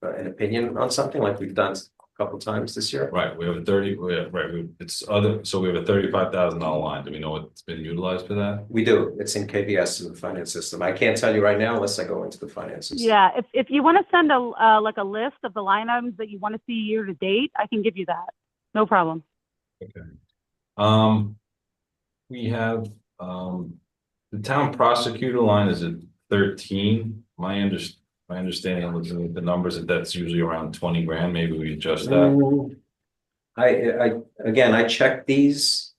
A: an opinion on something like we've done a couple times this year.
D: Right, we have a so we have a $35,000 line. Do we know what's been utilized for that?
A: We do. It's in KBS in the finance system. I can't tell you right now unless I go into the finance system.
I: Yeah, if you want to send a list of the line items that you want to see year to date, I can give you that. No problem.
D: Okay. We have the town prosecutor line is at 13. My understanding, I'm looking at the numbers, that's usually around 20 grand. Maybe we adjust that.
A: I checked these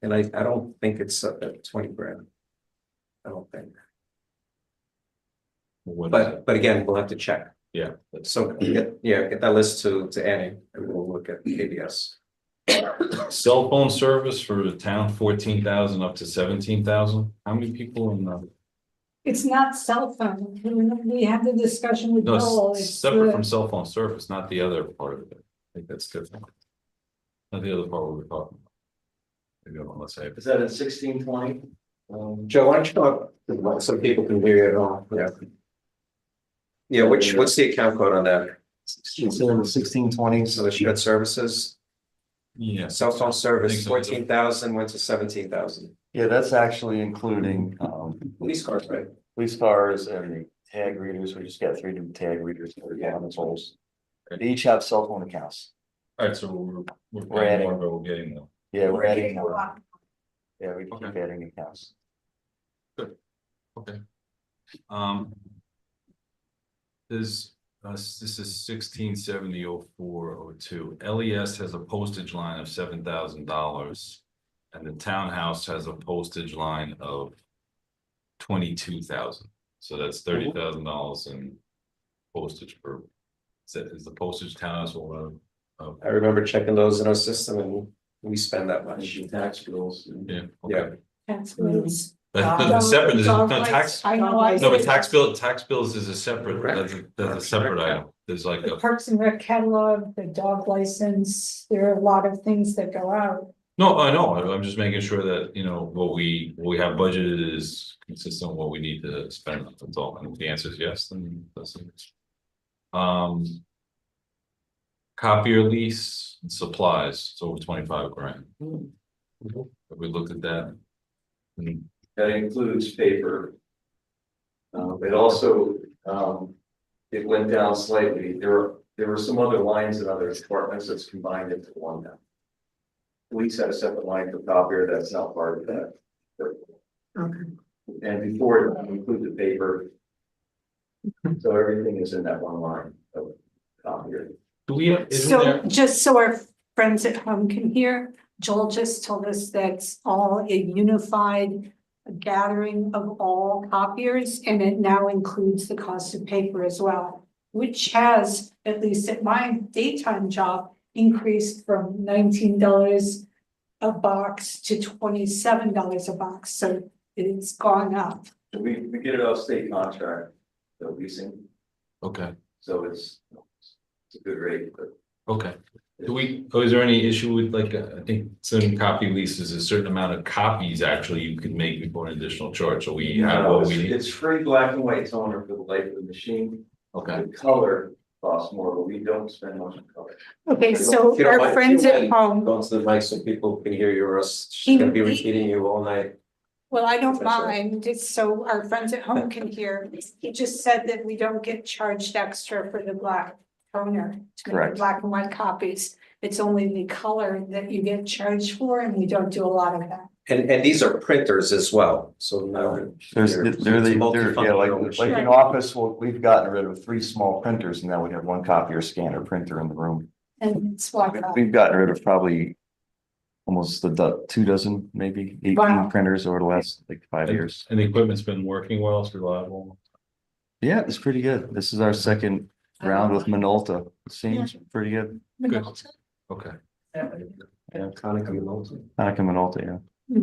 A: and I don't think it's at 20 grand. I don't think. But again, we'll have to check.
D: Yeah.
A: So get that list to Annie and we'll look at KBS.
D: Cell phone service for the town, 14,000 up to 17,000. How many people in the?
F: It's not cell phone. We had the discussion with
D: No,
F: Joel.
D: it's separate from cell phone service, not the other part of it. I think that's different. Not the other part we were talking about. Maybe I want to say.
C: Is that at 1620?
A: Joe, why don't you come up so people can hear you at all? Yeah. Yeah, what's the account code on that?
C: It's in the 1620s.
A: So the shared services,
D: Yeah.
A: cell phone service,
D: so.
A: 14,000 went to 17,000.
C: Yeah, that's actually including
A: Police cars, right?
C: police cars and the tag readers. We just got 3 new tag readers for the holes. They each have cell phone accounts.
D: All right, so we're
C: We're adding-
D: more, but we're getting them.
C: Yeah, we're adding more. Yeah, we keep
D: Okay.
C: adding accounts.
D: Okay. This is 1670-0402. LES has a postage line of $7,000. And the townhouse has a postage line of 22,000. So that's $30,000 in postage per. Is the postage townhouse one of?
A: I remember checking those in our system and we spend that much.
C: Tax bills.
D: Yeah.
A: Yeah.
D: Okay.
F: That's what it's.
D: That's separate. There's no tax.
F: I know. I
D: No, but
F: said
D: tax bills is a separate. That's a separate item. There's like
F: the
D: a.
F: Parks and Rec catalog, the dog license, there are a lot of things that go out.
D: No, I know. I'm just making sure that, what we have budgeted is consistent with what we need to spend. That's all. And if the answer is yes, then that's it. Copier lease and supplies, it's over 25 grand. Have we looked at that?
C: That includes paper. It also, it went down slightly. There were some other lines in other departments that's combined into one now. Police had a separate line for copier, that's not part of that.
F: Okay.
C: And before it included the paper. So everything is in that one line of copier.
D: Do we have, isn't
F: So
D: there?
F: just so our friends at home can hear, Joel just told us that's all a unified gathering of all copiers, and it now includes the cost of paper as well, which has, at least at my daytime job, increased from $19 a box to $27 a box, so it's gone up.
C: So we get it off state contract, the leasing,
D: Okay,
C: so it's a good rate, but.
D: okay. Is there any issue with I think certain copy leases, a certain amount of copies actually you could make before an additional charge, so we have
C: No,
D: what we need?
C: it's free black and white toner for the life of the machine.
D: Okay,
C: The color costs more, but we don't spend much on color.
F: Okay, so
A: If you don't
F: our
A: mind,
F: friends
A: if you
F: at home,
A: Go to the mic so people can hear you or else she's gonna be repeating you all night.
F: well, I don't
A: That's right.
F: mind, it's so our friends at home can hear. He just said that we don't get charged extra for the black toner to make the
C: Correct.
F: black and white copies. It's only the color that you get charged for, and we don't do a lot of that.
A: And these are printers as well, so now.
C: They're
A: it's multifunctional
C: like
A: machine.
C: in office, we've gotten rid of 3 small printers and now we have 1 copier scanner printer in the room.
F: And it's what,
C: We've gotten rid of probably almost 2 dozen, maybe 18
E: Wow.
C: printers over the last like 5 years.
D: And the equipment's been working well, it's reliable.
C: Yeah, it's pretty good. This is our second round with Minolta. It seems pretty good.
D: Good. Okay.
C: Yeah,
A: Konica Minolta.
C: Hanukkah Minolta, yeah.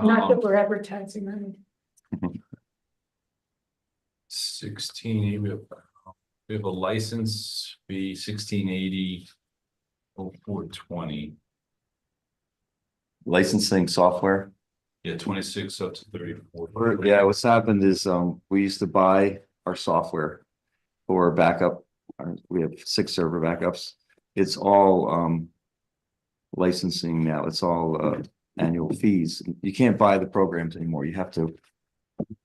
F: Not that we're advertising or anything.
D: 16, we have a license fee 1680. 420,
C: Licensing software.
D: yeah, 26 up to 34.
C: Yeah, what's happened is, we used to buy our software for backup. We have 6 server backups. It's all, licensing now. It's all, annual fees. You can't buy the programs anymore. You have to,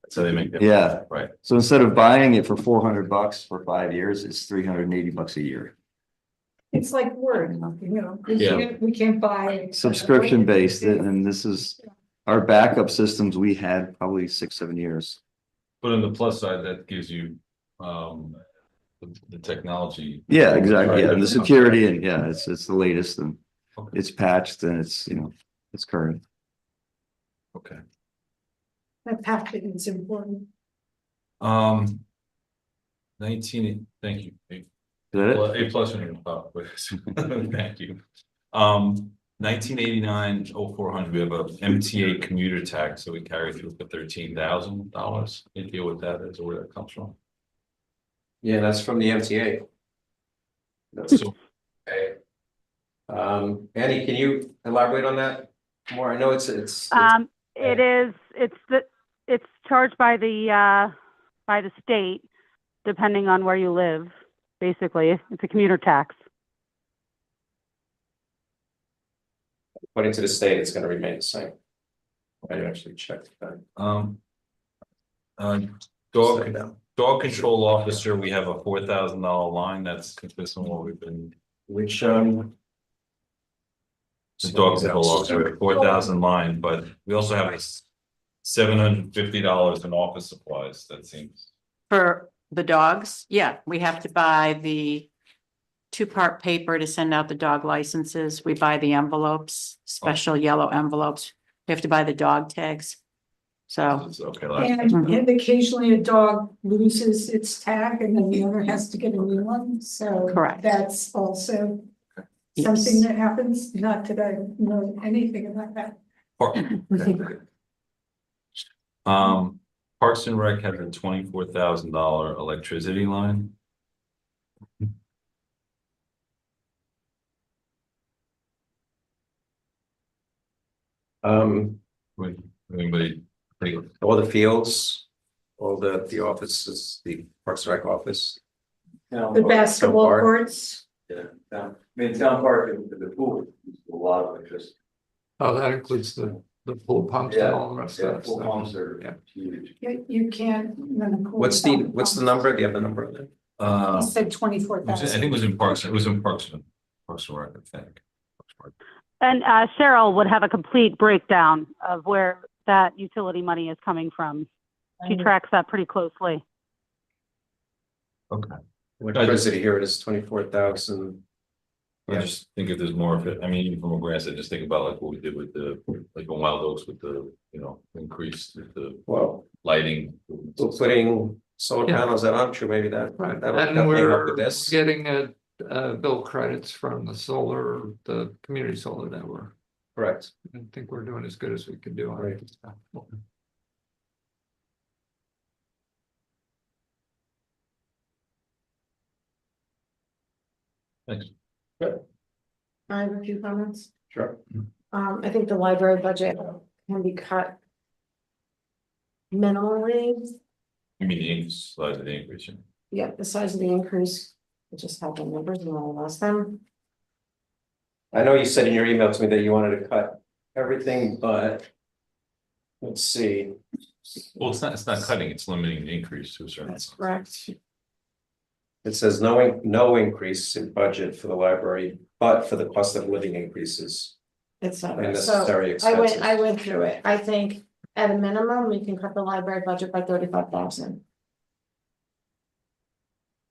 D: So they make that.
C: yeah.
D: Right.
C: So instead of buying it for $400 for 5 years, it's $380 a year.
F: It's like Word, you know,
D: Yeah.
F: we can't buy.
C: Subscription based, and this is our backup systems we had probably 6-7 years.
D: But on the plus side, that gives you the technology.
C: Yeah, exactly. Yeah, and the
D: Right.
C: security, and yeah, it's the latest, and
D: Okay.
C: it's patched, and it's, you know, it's current.
D: Okay.
F: That packaging is important.
D: 19, thank you.
C: Is that it?
D: A plus on your top, please. Thank you. 1989 0400, we have a MTA commuter tax, so we carry through for $13,000. Any deal with that is, or where that comes from?
A: Yeah, that's from the MTA.
D: So,
A: Okay. Annie, can you elaborate on that more? I know it's.
I: It's charged by the state, depending on where you live. Basically, it's a commuter tax.
A: According to the state, it's gonna remain the same. I actually checked that.
D: dog control officer, we have a $4,000 line. That's consistent with what we've been.
A: Which,
D: The dog control officer, 4,000 line, but we also have $750 in office supplies. That seems.
B: For the dogs, yeah, we have to buy the 2-part paper to send out the dog licenses. We buy the envelopes, special yellow envelopes. We have to buy the dog tags. So,
D: Okay.
F: And occasionally a dog loses its tag and then the owner has to get a new one, so.
B: Correct.
F: That's also
B: yes.
F: something that happens, not that I know anything about that.
D: Parks and Rec has a $24,000 electricity line. Wait, anybody?
A: All the fields, all the offices, the Parks and Rec office.
F: The basketball
A: Park.
F: courts,
C: Yeah, I mean, town park and the pool, a lot of interest.
G: Oh, that includes the pool pumps and all the rest of that
C: Pool
G: stuff.
C: pumps are
G: Yeah.
C: huge.
F: you can't. run a pool
A: What's the
F: without
A: number? Do you have the number of it?
F: He said 24,000.
D: I think it was in Parks. It was in Parks and Rec, I think.
I: And Cheryl would have a complete breakdown of where that utility money is coming from. She tracks that pretty closely.
D: Okay.
A: Electricity here, it is 24,000.
D: I just think if there's more of it, I mean, even from a grant, I just think about like what we did with like on Wild Oaks with the, increase the
A: Well,
D: lighting.
A: we're putting solar
G: Yeah.
A: panels that aren't true, maybe that
G: Right,
A: would
G: and
A: definitely help
G: we're
A: with this.
G: getting bill credits from the community solar network.
A: Correct.
G: I think we're doing as good as we can do on it.
D: Thanks.
E: I have a few comments.
A: Sure.
E: I think the library budget can be cut minimally.
D: You mean the increase, size of the increase?
E: Yeah, the size of the increase, I just have the numbers and I'll lost them.
A: I know you said in your email to me that you wanted to cut everything, but let's see.
D: Well, it's not cutting, it's limiting the increase to a certain.
E: That's correct.
A: It says no increase in budget for the library, but for the cost of living increases
E: It's not,
A: and
E: so
A: necessary
E: I
A: expenses.
E: went through it. I think at a minimum, we can cut the library budget by 35,000.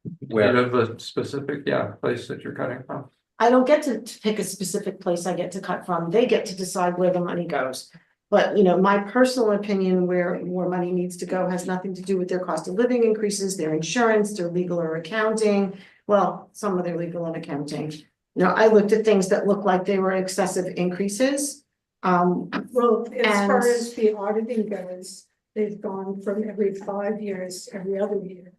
G: Do you
A: Where,
G: have a specific, place that you're cutting from?
E: I don't get to pick a specific place I get to cut from. They get to decide where the money goes. But, my personal opinion where money needs to go has nothing to do with their cost of living increases, their insurance, their legal or accounting. Well, some of their legal and accounting. I looked at things that looked like they were excessive increases.
F: Well, as far
E: And-
F: as the auditing goes, they've gone from every 5 years, every other year.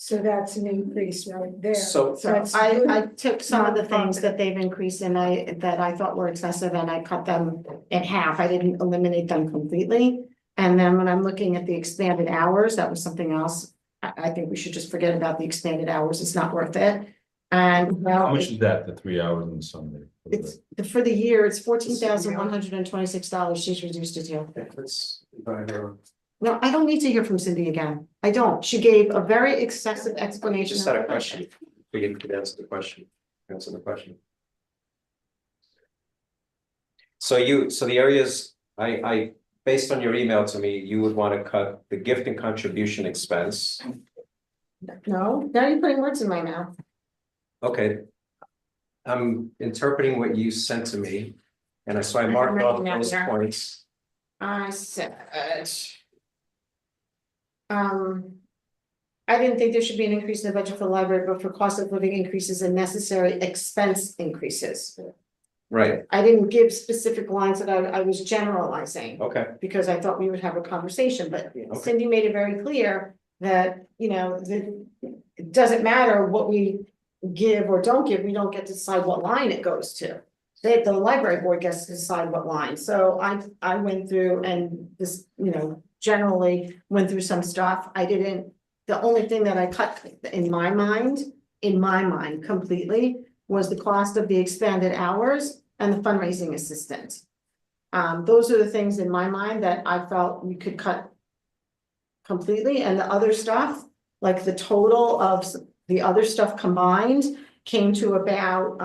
F: So that's an increase right there.
A: So-
E: So
F: That's
E: I
F: good.
E: took some of the things
F: Nonprofit.
E: that they've increased and that I thought were excessive and I cut them in half. I didn't eliminate them completely. And then when I'm looking at the expanded hours, that was something else. I think we should just forget about the expanded hours. It's not worth it. And
D: How
E: well,
D: much is that, the 3 hours on Sunday?
E: it's for the year, it's $14,126. She's reduced it to.
A: Let's divide her.
E: No, I don't need to hear from Cindy again. I don't. She gave a very excessive explanation.
A: Just had a question. We can answer the question. Answer the question. So the areas, based on your email to me, you would want to cut the gift and contribution expense.
E: No, now you're putting words in my mouth.
A: Okay. I'm interpreting what you sent to me, and so I marked off those points.
E: I said. I didn't think there should be an increase in the budget for the library, but for cost of living increases and necessary expense increases.
A: Right,
E: I didn't give specific lines that I was generalizing.
A: okay,
E: Because I thought we would have a conversation, but
A: Okay.
E: Cindy made it very clear that, that it doesn't matter what we give or don't give, we don't get to decide what line it goes to. The library board gets to decide what line, so I went through and this, generally went through some stuff. The only thing that I cut in my mind completely was the cost of the expanded hours and the fundraising assistant. Those are the things in my mind that I felt we could cut completely, and the other stuff, like the total of the other stuff combined came to about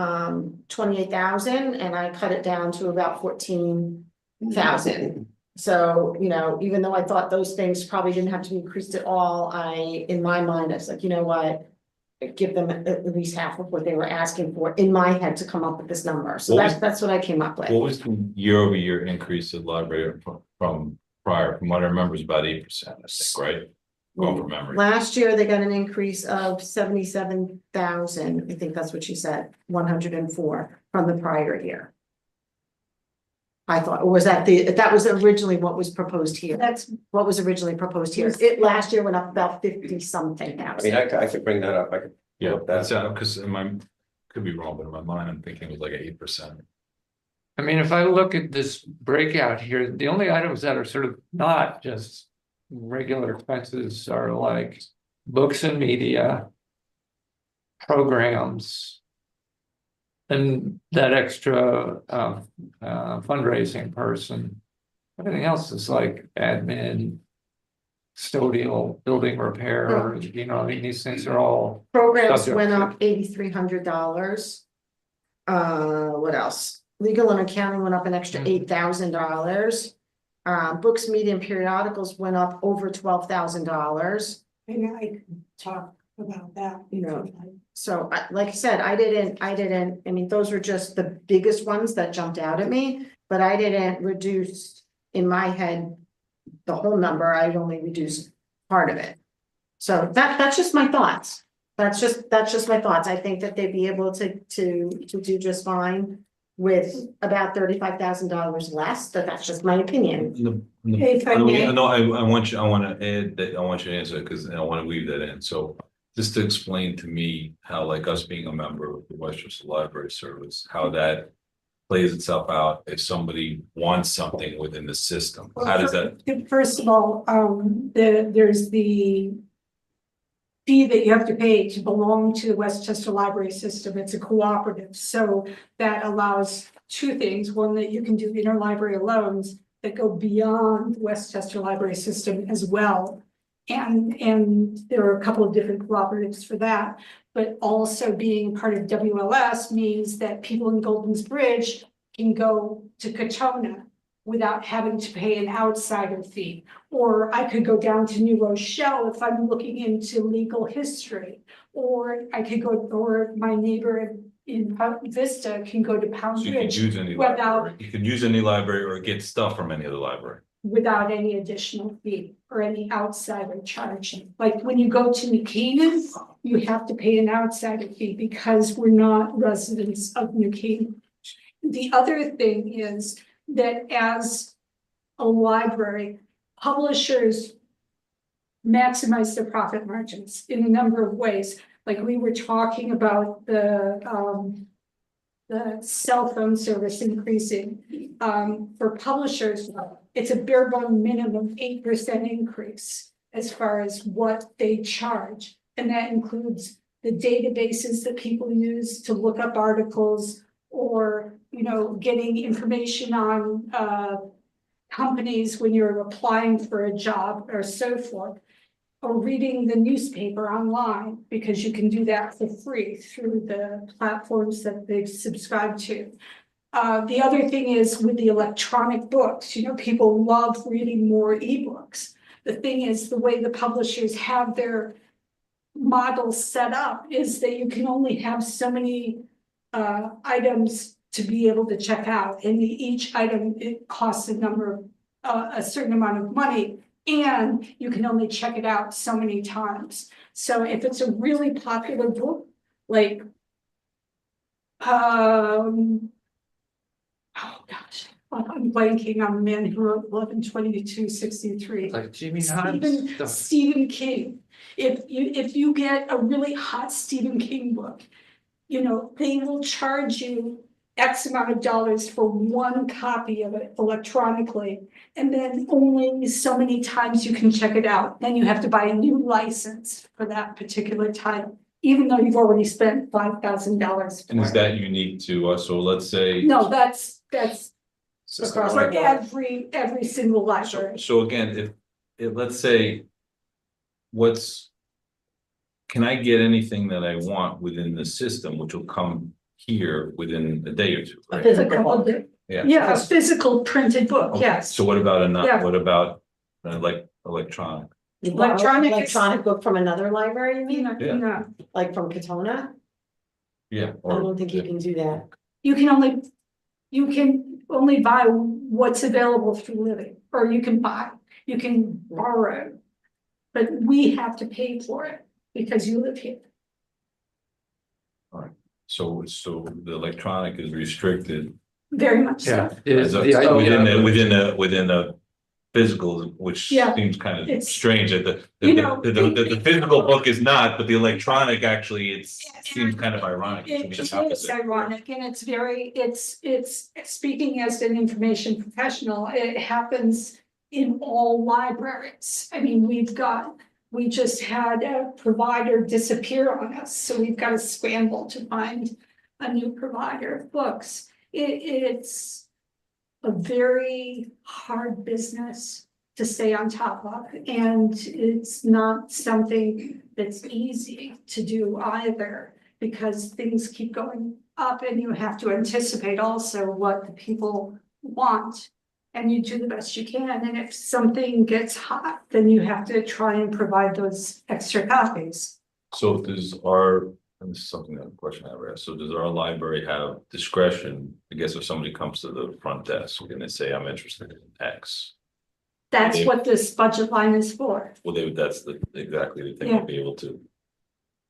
E: 28,000, and I cut it down to about 14,000. So, even though I thought those things probably didn't have to be increased at all, in my mind, I was like, you know what? Give them at least half of what they were asking for in my head to come up with this number. So
D: What was-
E: that's what I came up with.
D: What was the year-over-year increase at library from prior, from what I remember is about 8%, I think, right? Going from memory.
E: Last year, they got an increase of 77,000. I think that's what she said, 104 from the prior year. I thought, or was that that was originally what was proposed here.
F: That's
E: What was originally proposed here. It last year went up about 50 something
A: I
E: thousand.
A: mean, I could bring that up, I could.
D: Yeah,
A: look that
D: that's because in my, could be wrong, but in my mind, I'm thinking it was like 8%.
G: I mean, if I look at this breakout here, the only items that are sort of not just regular expenses are like books and media, programs, and that extra fundraising person. Everything else is like admin, custodial, building repair, I mean, these things are all.
E: Programs
G: Subject
E: went
G: to-
E: up $8,300. What else? Legal and accounting went up an extra $8,000. Books, media, and periodicals went up over $12,000.
F: maybe I could talk about that.
E: So like I said, I mean, those were just the biggest ones that jumped out at me, but I didn't reduce in my head the whole number. I only reduced part of it. So that's just my thoughts. That's just my thoughts. I think that they'd be able to do just fine with about $35,000 less, but that's just my opinion.
F: If I may.
D: No, I want you, I want to add that, I want you to answer because I want to weave that in. So just to explain to me how, like us being a member of the Westchester Library Service, how that plays itself out if somebody wants something within the system. How does that?
F: First of all, there's the fee that you have to pay to belong to the Westchester Library System. It's a cooperative, so that allows two things. One, that you can do interlibrary loans that go beyond the Westchester Library System as well. And there are a couple of different cooperatives for that, but also being part of WLS means that people in Golden's Bridge can go to Katona without having to pay an outsider fee. Or I could go down to New Rochelle if I'm looking into legal history, or I could go, or my neighbor in Vista can go to Pound
D: So you can
F: Ridge
D: use any
F: without,
D: library, you can use any library or get stuff from any other library.
F: without any additional fee or any outsider charge. Like when you go to New Canaan, you have to pay an outsider fee because we're not residents of New Canaan. The other thing is that as a library, publishers maximize their profit margins in a number of ways. Like we were talking about the cell phone service increasing. For publishers, it's a bare bone minimum 8% increase as far as what they charge. And that includes the databases that people use to look up articles or, getting information on companies when you're applying for a job or so forth. Or reading the newspaper online, because you can do that for free through the platforms that they've subscribed to. The other thing is with the electronic books, people love reading more ebooks. The thing is, the way the publishers have their models set up is that you can only have so many items to be able to check out, and each item, it costs a certain amount of money. And you can only check it out so many times. So if it's a really popular book, like, oh gosh, I'm blanking on the man who wrote 11/22/63.
G: Like Jimmy Hunt stuff.
F: Stephen King. If you get a really hot Stephen King book, they will charge you X amount of dollars for one copy of it electronically, and then only so many times you can check it out. Then you have to buy a new license for that particular title, even though you've already spent $5,000.
D: And is that unique to us? So let's say.
F: No, that's
A: System
F: for
A: wide.
F: every single library.
D: So again, if let's say. Can I get anything that I want within the system, which will come here within a day or two, right?
E: Physical.
F: Yeah, a physical printed book,
D: Okay,
F: yes.
D: So what about
F: Yeah.
D: what about like electronic?
E: Electronic book from another library, you mean?
D: Yeah.
F: No.
E: Like from Katona?
D: Yeah.
E: I don't think you can do that.
F: You can only buy what's available through Living, or you can borrow. But we have to pay for it because you live here.
D: So the electronic is restricted
F: Very much so.
G: Yeah. Is
D: as a-
G: the idea.
D: within a physical, which
F: Yeah,
D: seems kind of
F: it's-
D: strange that the
F: it-
D: physical book is not, but the electronic actually, it seems kind of ironic. It should
F: It
D: be the
F: is
D: opposite.
F: ironic, and it's speaking as an information professional, it happens in all libraries. I mean, we just had a provider disappear on us, so we've got to scramble to find a new provider of books. It's a very hard business to stay on top of, and it's not something that's easy to do either, because things keep going up and you have to anticipate also what the people want. And you do the best you can, and if something gets hot, then you have to try and provide those extra copies.
D: So and this is something that a question I ever asked, so does our library have discretion? I guess if somebody comes to the front desk and they say, I'm interested in X.
F: That's
D: Yeah.
F: what this budget line is for.
D: Well, that's exactly the thing,
F: Yeah.
D: to be able to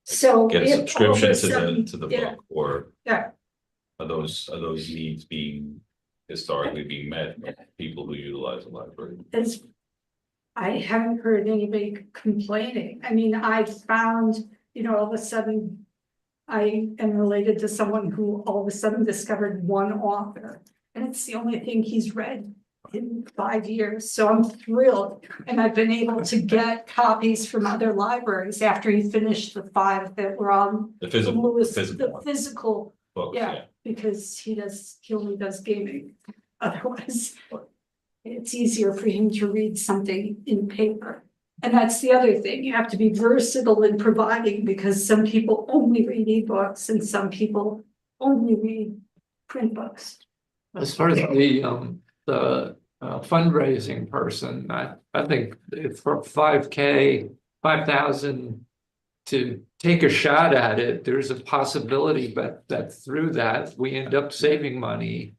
F: So.
D: get a
F: if all of
D: subscription
F: a sudden-
D: to the
F: yeah,
D: book, or.
F: Yeah.
D: Are those needs historically being met by people who utilize the library?
F: I haven't heard anybody complaining. I mean, I found, all of a sudden. I am related to someone who all of a sudden discovered one author, and it's the only thing he's read in 5 years, so I'm thrilled. And I've been able to get copies from other libraries after he finished the 5 that were on
D: The
F: the
D: physical one,
F: physical,
D: books,
F: yeah.
D: yeah.
F: because he only does gaming. Otherwise, it's easier for him to read something in paper. And that's the other thing, you have to be versatile in providing, because some people only read ebooks and some people only read print books.
G: As far as the fundraising person, I think if for 5,000 to take a shot at it, there's a possibility, but that through that, we end up saving money.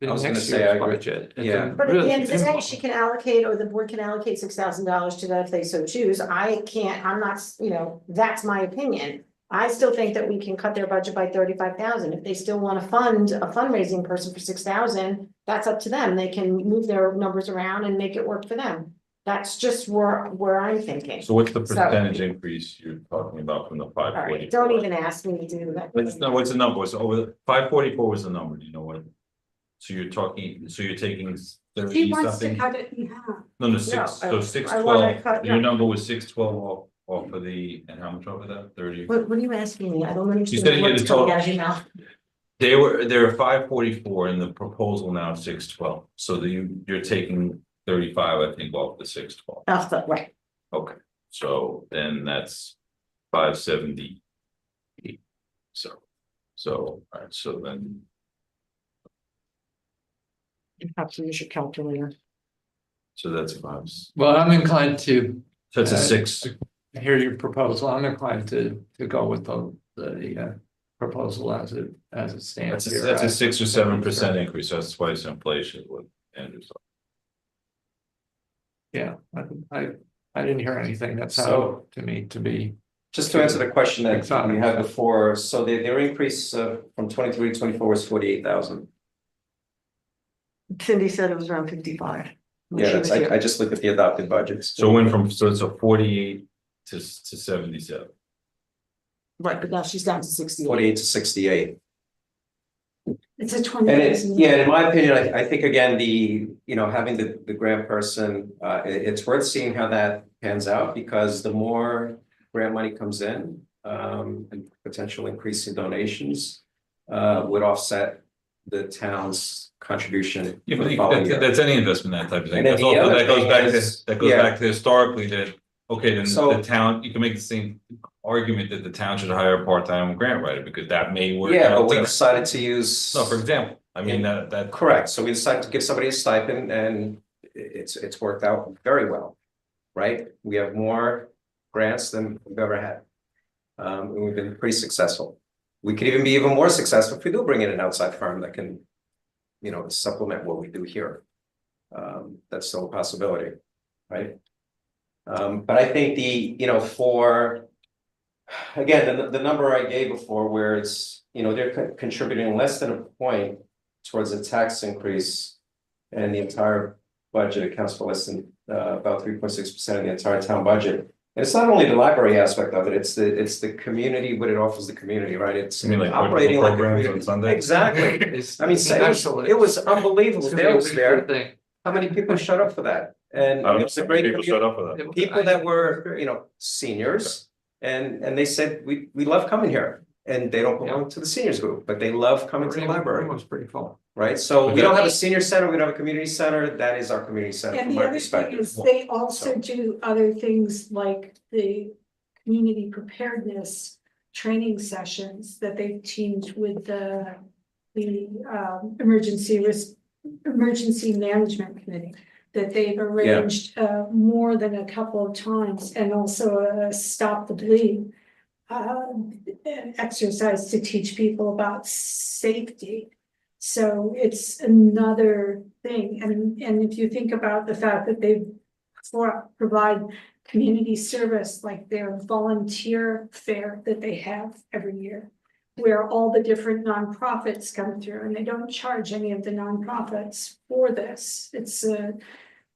A: I
G: In
A: was gonna
G: next
A: say, I
G: year's
A: agree.
G: budget. It's
A: Yeah.
G: a
E: But at the
G: really
E: end of the day,
G: simple-
E: she can allocate, or the board can allocate $6,000 to that if they so choose. I can't, I'm not, that's my opinion. I still think that we can cut their budget by 35,000. If they still want to fund a fundraising person for 6,000, that's up to them. They can move their numbers around and make it work for them. That's just where I'm thinking.
D: So what's the
E: So-
D: percentage increase you're talking about from the
E: All
D: 544?
E: right, don't even ask me to do that.
D: What's the number? It's over 544 was the number, do you know what? So you're taking 30
F: She wants to
D: something?
F: cut it in half.
D: No, six,
E: No,
D: so
E: I
D: 612,
E: wanna cut-
D: your
E: no.
D: number was 612 off of the, and how much off of that? 30?
E: What are you asking me? I don't
D: said
E: understand
D: you
E: what's
D: had a
E: coming
D: total-
E: out of your mouth.
D: They're 544 and the proposal now is 612, so you're taking 35, I think, off the 612.
E: Right.
D: Okay, so then that's 578. So, all right, so then,
E: You have to use your calculator.
D: so that's five,
G: Well, I'm inclined to
D: so it's a 6.
G: hear your proposal. I'm inclined to go with the proposal as it stands here.
D: That's a 6 or 7% increase, that's twice inflation with Andrew's.
G: Yeah, I didn't hear anything that
A: So-
G: sounded to me to be,
A: Just to answer the question that
G: Exciting.
A: we had before, so their increase from 23 to 24 was 48,000.
E: Cindy said it was around 55.
A: Yeah, that's, I just looked at the adopted budgets.
D: So it went from, so it's a 48 to 77.
E: Right, but now she's down to 68.
A: 48 to 68.
F: It's a
A: And
F: 20,000.
A: in my opinion, I think again, having the grant person, it's worth seeing how that pans out, because the more grant money comes in, and potential increase in donations, would offset the town's contribution.
D: Yeah,
A: for
D: but
A: the following year.
D: that's any investment, that type of thing.
A: And then
D: That's
A: the
D: also,
A: other
D: that goes
A: thing
D: back
A: is-
D: to,
A: yeah.
D: back to historically that, okay, then
A: So-
D: the town, you can make the same argument that the town should hire a part-time grant writer, because that may work
A: Yeah, but
D: out
A: we
D: too.
A: decided to use.
D: No, for example, I mean, that.
A: Correct, so we decided to give somebody a stipend and it's worked out very well, right? We have more grants than we've ever had. And we've been pretty successful. We could even be even more successful if we do bring in an outside firm that can, supplement what we do here. That's still a possibility, right? But I think again, the number I gave before where it's, they're contributing less than a point towards a tax increase. And the entire budget accounts for less than about 3.6% of the entire town budget. And it's not only the library aspect of it, it's the community, what it offers the community, right? It's
D: You mean like
A: operating like a
D: programs on
A: community.
D: Sunday?
A: Exactly. I mean, it was unbelievable. There was there.
G: thing.
A: How many people showed up for that? And it was a great
D: People
A: community.
D: shut up for that.
A: People that were, seniors, and they said, we love coming here. And they don't belong to the seniors group, but they love coming to the library,
G: Room was pretty full.
A: right? So
D: But
A: we don't
D: that-
A: have a senior center, we don't have a community center, that is our community center
F: And
A: from
F: the
A: my
F: other thing
A: perspective.
F: is they also do other things like the community preparedness training sessions that they've teamed with the emergency management committee that they've arranged more than a couple of times, and also a stop the bleed exercise to teach people about safety. So it's another thing, and if you think about the fact that they provide community service, like their volunteer fair that they have every year, where all the different nonprofits come through, and they don't charge any of the nonprofits for this. It's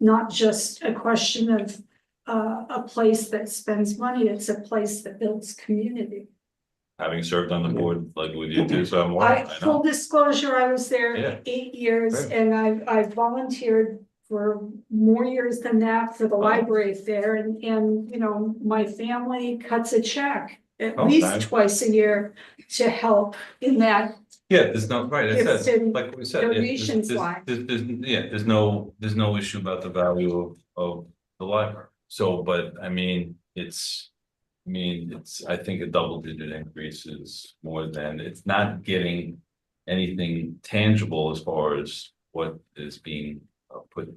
F: not just a question of a place that spends money, it's a place that builds community.
D: Having served on the board like with you too, so I'm
F: Full
D: know.
F: disclosure, I was there
D: Yeah.
F: 8 years,
D: Great.
F: and I volunteered for more years than that for the library fair, and my family cuts a check at
D: Oh,
F: least
D: nice.
F: twice a year to help in that.
D: Yeah, there's no, right, it
F: Gifts
D: says,
F: and
D: like we said, yeah,
F: donations line.
D: there's no issue about the value of the library. So, but I mean, it's, I think a double-digit increase is more than, it's not getting anything tangible as far as what is being put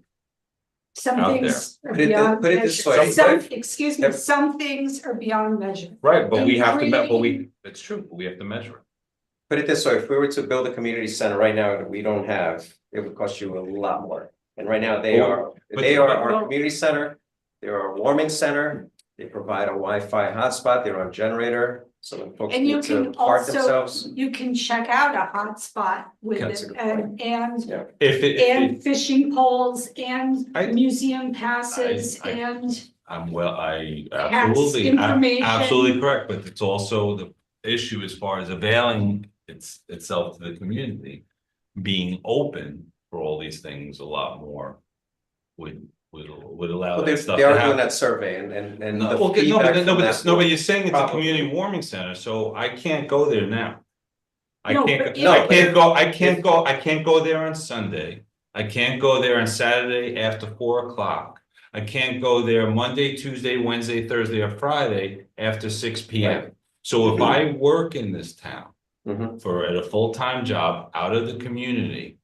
F: Some
D: out
F: things are
A: Put it thi-
F: beyond
A: put it this
F: measure.
A: way.
F: Some, excuse me,
A: If-
F: some things are beyond measure.
D: Right, but we
F: And
D: have to, but
F: creating-
D: it's true, but we have to measure it.
A: Put it this way, if we were to build a community center right now that we don't have, it would cost you a lot more. And right now, they are our community center, they're our warming center, they provide a Wi-Fi hotspot, they're on generator, so when folks
F: And you
A: need to
F: can
A: park
F: also,
A: themselves.
F: you can check out a hotspot with
A: That's a
F: it
A: good
F: and,
A: Yeah.
F: and fishing poles and
D: I-
F: museum passes
D: I-
F: and.
D: I
F: Tax
D: absolutely,
F: information.
D: absolutely correct, but it's also the issue as far as availing itself to the community. Being open for all these things a lot more would allow
A: Well,
D: that stuff
A: they
D: to
A: are doing
D: happen.
A: that survey and
D: No,
A: the
D: well, no,
A: feedback
D: but
A: from that
D: no, but
A: will-
D: you're saying it's a
A: probably.
D: community warming center, so I can't go there now. I
F: No,
D: can't,
F: but
D: go- I
A: if-
D: can't go, I can't go there on Sunday. I can't go there on Saturday after 4 o'clock. I can't go there Monday, Tuesday, Wednesday, Thursday, or Friday after 6 p.m.
A: Right.
D: So if I work in this town
A: Mhm.
D: for at a full-time job out of the community,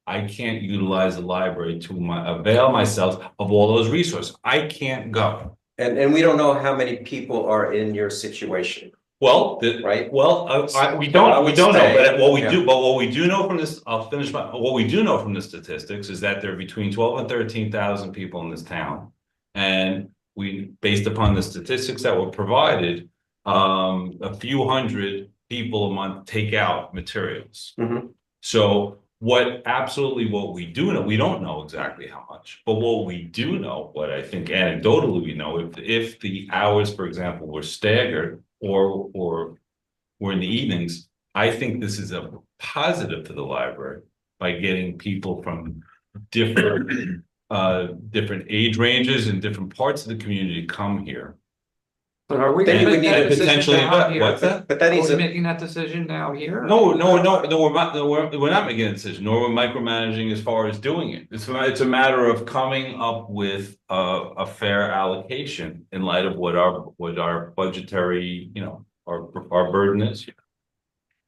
D: I can't utilize the library to avail myself of all those resources. I can't go.
A: And we don't know how many people are in your situation,
D: Well,
A: right?
D: well,
A: I
D: we don't
A: would
D: know,
A: say,
D: but what we
A: yeah.
D: do, but what we do know from this, what we do know from the statistics is that there are between 12 and 13,000 people in this town. And based upon the statistics that were provided, a few hundred people a month take out materials.
A: Mhm.
D: So what we do know, we don't know exactly how much, but what we do know, what I think anecdotally we know, if the hours, for example, were staggered or were in the evenings, I think this is a positive to the library by getting people from different different age ranges and different parts of the community come here.
G: But are we
A: Then you
G: gonna
A: would
G: make
A: need
G: that
A: a
G: decision
D: potentially
G: now
D: invest-
G: here?
D: what's that?
A: But that
G: Are
A: needs
G: we
A: a,
G: making that decision now here?
D: No, we're not, we're not making a decision, nor we're micromanaging as far as doing it. It's a matter of coming up with a fair allocation in light of what our budgetary, our burden is.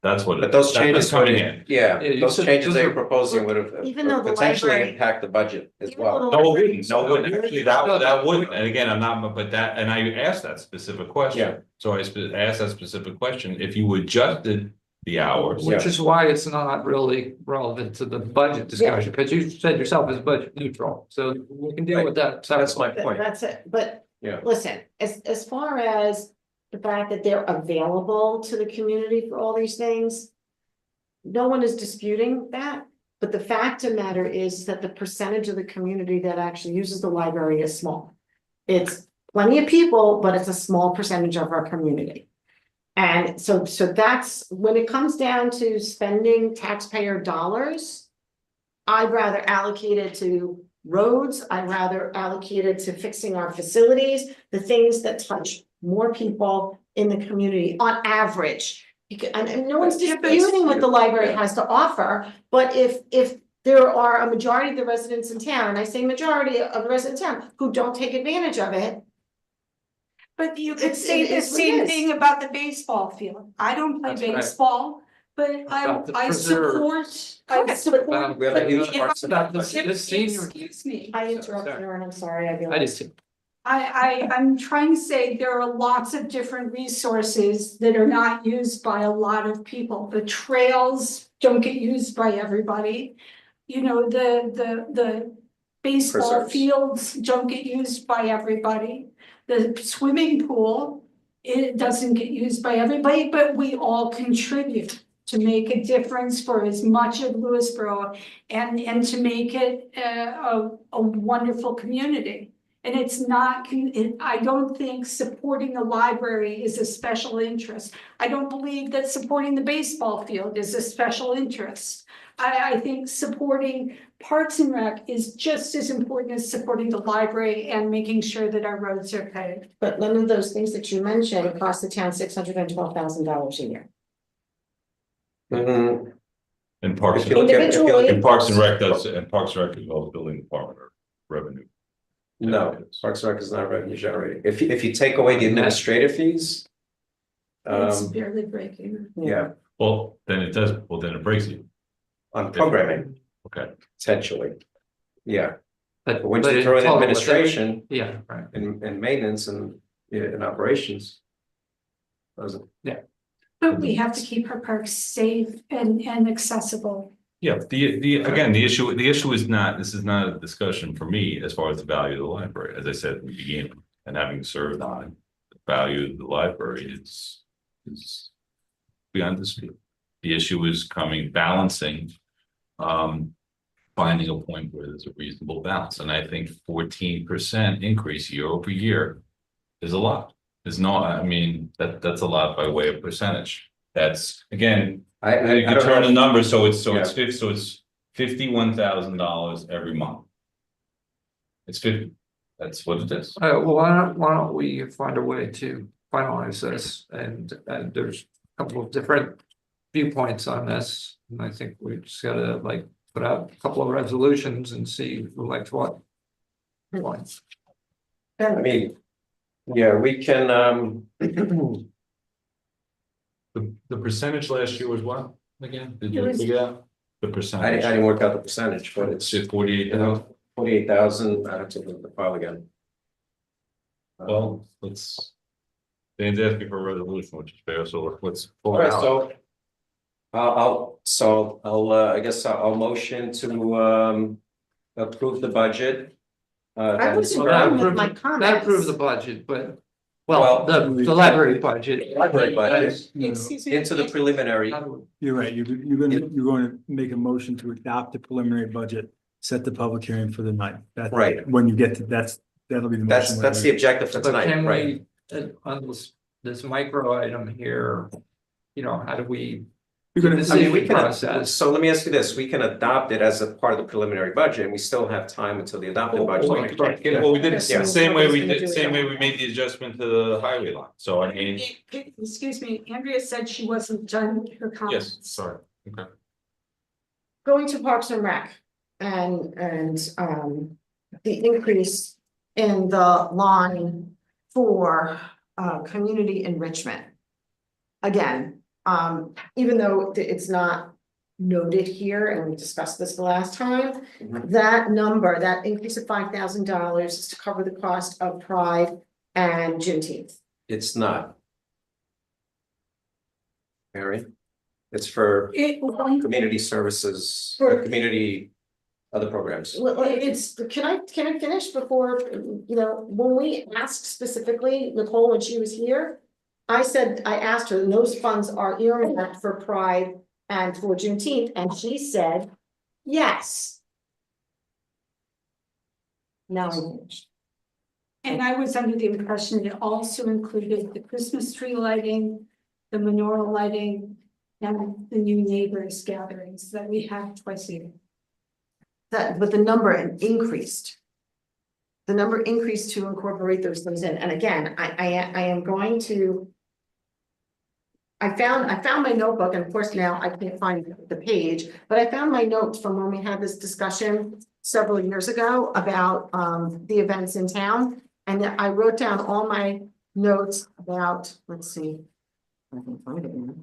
D: That's what.
A: but those
D: that's what's
A: changes
D: coming
A: would,
D: in.
A: yeah,
G: Yeah, you
A: those
G: said
A: changes
G: those
A: they're
G: are-
A: proposing would have
E: Even though the
A: potentially
E: library-
A: impact the budget as
E: Even
A: well.
E: though the
D: No, it wouldn't, no, it wouldn't. Actually, that wouldn't. And again, I'm not, but that, and I asked that specific question.
A: Yeah.
D: So I asked that specific question. If you adjusted the hours.
G: Which is why it's not really relevant to the budget discussion, because you said yourself it's budget neutral, so we can deal with that.
A: That's my
E: Th-
A: point.
E: That's it, but
A: Yeah.
E: listen, as far as the fact that they're available to the community for all these things. No one is disputing that, but the fact of the matter is that the percentage of the community that actually uses the library is small. It's plenty of people, but it's a small percentage of our community. And so that's, when it comes down to spending taxpayer dollars. I'd rather allocate it to roads, I'd rather allocate it to fixing our facilities, the things that touch more people in the community on average. And no one's
G: Yeah, but
E: disputing what the library
A: yeah.
E: has to offer, but if there are a majority of the residents in town, and I say majority of the residents in town, who don't take advantage of it.
F: But you could
E: It's-
F: say
E: it
F: the
E: is what it
F: same
E: is.
F: thing about the baseball field. I don't play
G: That's right.
F: baseball, but
G: About the
F: I
G: preserve.
F: support, I
E: Correct,
F: support.
G: About-
A: We have a
F: but
A: huge
F: if
A: parks and
G: about the-
A: budget.
G: the senior-
F: Excuse me.
E: I interrupted her and I'm sorry, I
G: I
E: realized.
G: just,
F: I'm trying to say there are lots of different resources that are not used by a lot of people. The trails don't get used by everybody. You know, the baseball
A: Preserves.
F: fields don't get used by everybody. The swimming pool, it doesn't get used by everybody, but we all contribute to make a difference for as much of Lewisboro and to make it a wonderful community. And it's not, I don't think supporting the library is a special interest. I don't believe that supporting the baseball field is a special interest. I think supporting Parks and Rec is just as important as supporting the library and making sure that our roads are paved.
E: But none of those things that you mentioned cost the town $612,000 a year.
A: Mhm.
D: And Parks,
A: If you look at- if you look
E: Individually-
D: and Parks and Rec does, and Parks and Rec as well as building department or revenue.
A: No, Parks and Rec is not revenue generating. If you take away the administrative fees.
F: It's
A: Um,
F: barely breaking.
A: yeah,
D: Well, then it breaks you.
A: on programming,
D: Okay.
A: potentially. Yeah,
G: But
A: Once
G: but
A: you
G: in
A: throw in
G: total, with
A: administration
G: yeah, right.
A: and maintenance and, yeah, and operations. Doesn't,
F: But we have to keep our parks safe and accessible.
D: Yeah, again, the issue is not, this is not a discussion for me as far as the value of the library, as I said at the beginning, and having served on it. The value of the library is beyond dispute. The issue is balancing, finding a point where there's a reasonable balance, and I think 14% increase year over year is a lot. There's no, I mean, that's a lot by way of percentage. That's, again, you
A: I
D: can
A: don't
D: turn
A: know.
D: the number, so it's
A: Yeah.
D: $51,000 every month. It's 50, that's what it is.
G: Well, why don't we find a way to finalize this, and there's a couple of different viewpoints on this, and I think we just gotta like put out a couple of resolutions and see who likes what. Points.
A: I mean, yeah, we can,
D: The percentage last year was what, again? Did
F: It
D: you
F: was-
D: figure out? The
A: I
D: percentage.
A: didn't work out the percentage, but it's,
D: It's 48,
A: you know, 48,000, I have to look at the file again.
D: well, let's. Dan's asking for a resolution, which is fair, so let's. pull
A: All
D: it
A: right,
D: out.
A: so. I guess I'll motion to, approve the budget.
E: I wasn't
G: Well, that
E: done with
G: approved-
E: my
G: That
E: comments.
G: approves the budget, but,
A: Well,
G: the library budget.
A: Library budget.
F: Excuse me.
A: Into the preliminary,
H: You're right, you're going to make a motion to adopt the preliminary budget, set the public hearing for the night. That's
A: Right.
H: when you get to, that'll be the motion.
A: that's the objective for
G: But
A: tonight,
G: can
A: right?
G: we, on this micro item here, you know, how do we?
H: You're gonna,
A: I mean, we
G: Decision
A: can,
G: process.
A: so let me ask you this, we can adopt it as a part of the preliminary budget, and we still have time until the adopted budget.
D: Well, we did it
E: Yeah.
D: the same way we
E: Somebody's
D: did,
E: gonna
D: same
E: do it.
D: way we made the adjustment to the highway line, so I mean,
F: Excuse me, Andrea said she wasn't done with her comments.
D: yes, sorry, okay.
E: Going to Parks and Rec and, the increase in the line for, community enrichment. Again, even though it's not noted here, and we discussed this the last time,
A: Mhm.
E: that number, that increase of $5,000 is to cover the cost of Pride and Juneteenth.
A: It's not. Mary, it's for community services, community, other programs.
E: Well, it's, can I finish before, when we asked specifically, Nicole, when she was here. I asked her, and those funds are earmarked for Pride and for Juneteenth, and she said, yes. Now I'm finished.
F: And I was under the impression it also included the Christmas tree lighting, the menorah lighting, and the new neighbors gatherings that we have twice a year.
E: But the number increased. The number increased to incorporate those things in, and again, I am going to. I found my notebook, and of course now I can't find the page, but I found my notes from when we had this discussion several years ago about the events in town. And I wrote down all my notes about, let's see. I can find it now.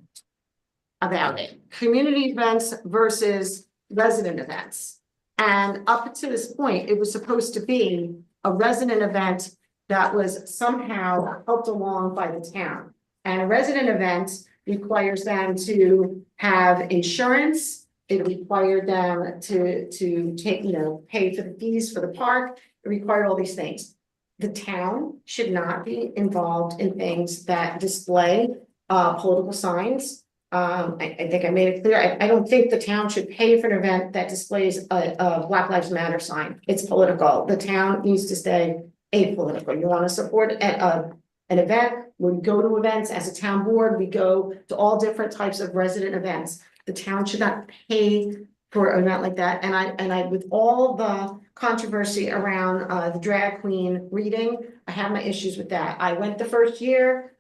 E: About it, community events versus resident events. And up to this point, it was supposed to be a resident event that was somehow helped along by the town. And a resident event requires them to have insurance. It required them to take, pay for the fees for the park. It required all these things. The town should not be involved in things that display political signs. I think I made it clear. I don't think the town should pay for an event that displays a Black Lives Matter sign. It's political. The town needs to stay apolitical. You want to support an event, we go to events as a town board, we go to all different types of resident events. The town should not pay for an event like that. And I, with all the controversy around the drag queen reading, I have my issues with that. I went the first year.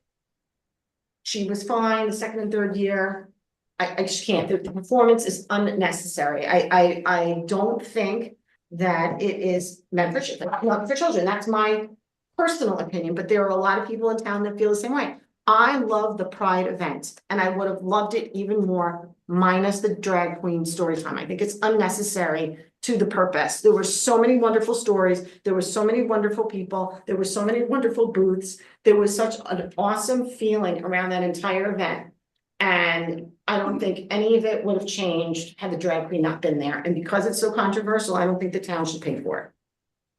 E: She was fine. The second and third year, I just can't. The performance is unnecessary. I don't think that it is meant for children. That's my personal opinion, but there are a lot of people in town that feel the same way. I love the Pride event, and I would have loved it even more minus the drag queen story time. I think it's unnecessary to the purpose. There were so many wonderful stories. There were so many wonderful people. There were so many wonderful booths. There was such an awesome feeling around that entire event. And I don't think any of it would have changed had the drag queen not been there. And because it's so controversial, I don't think the town should pay for it.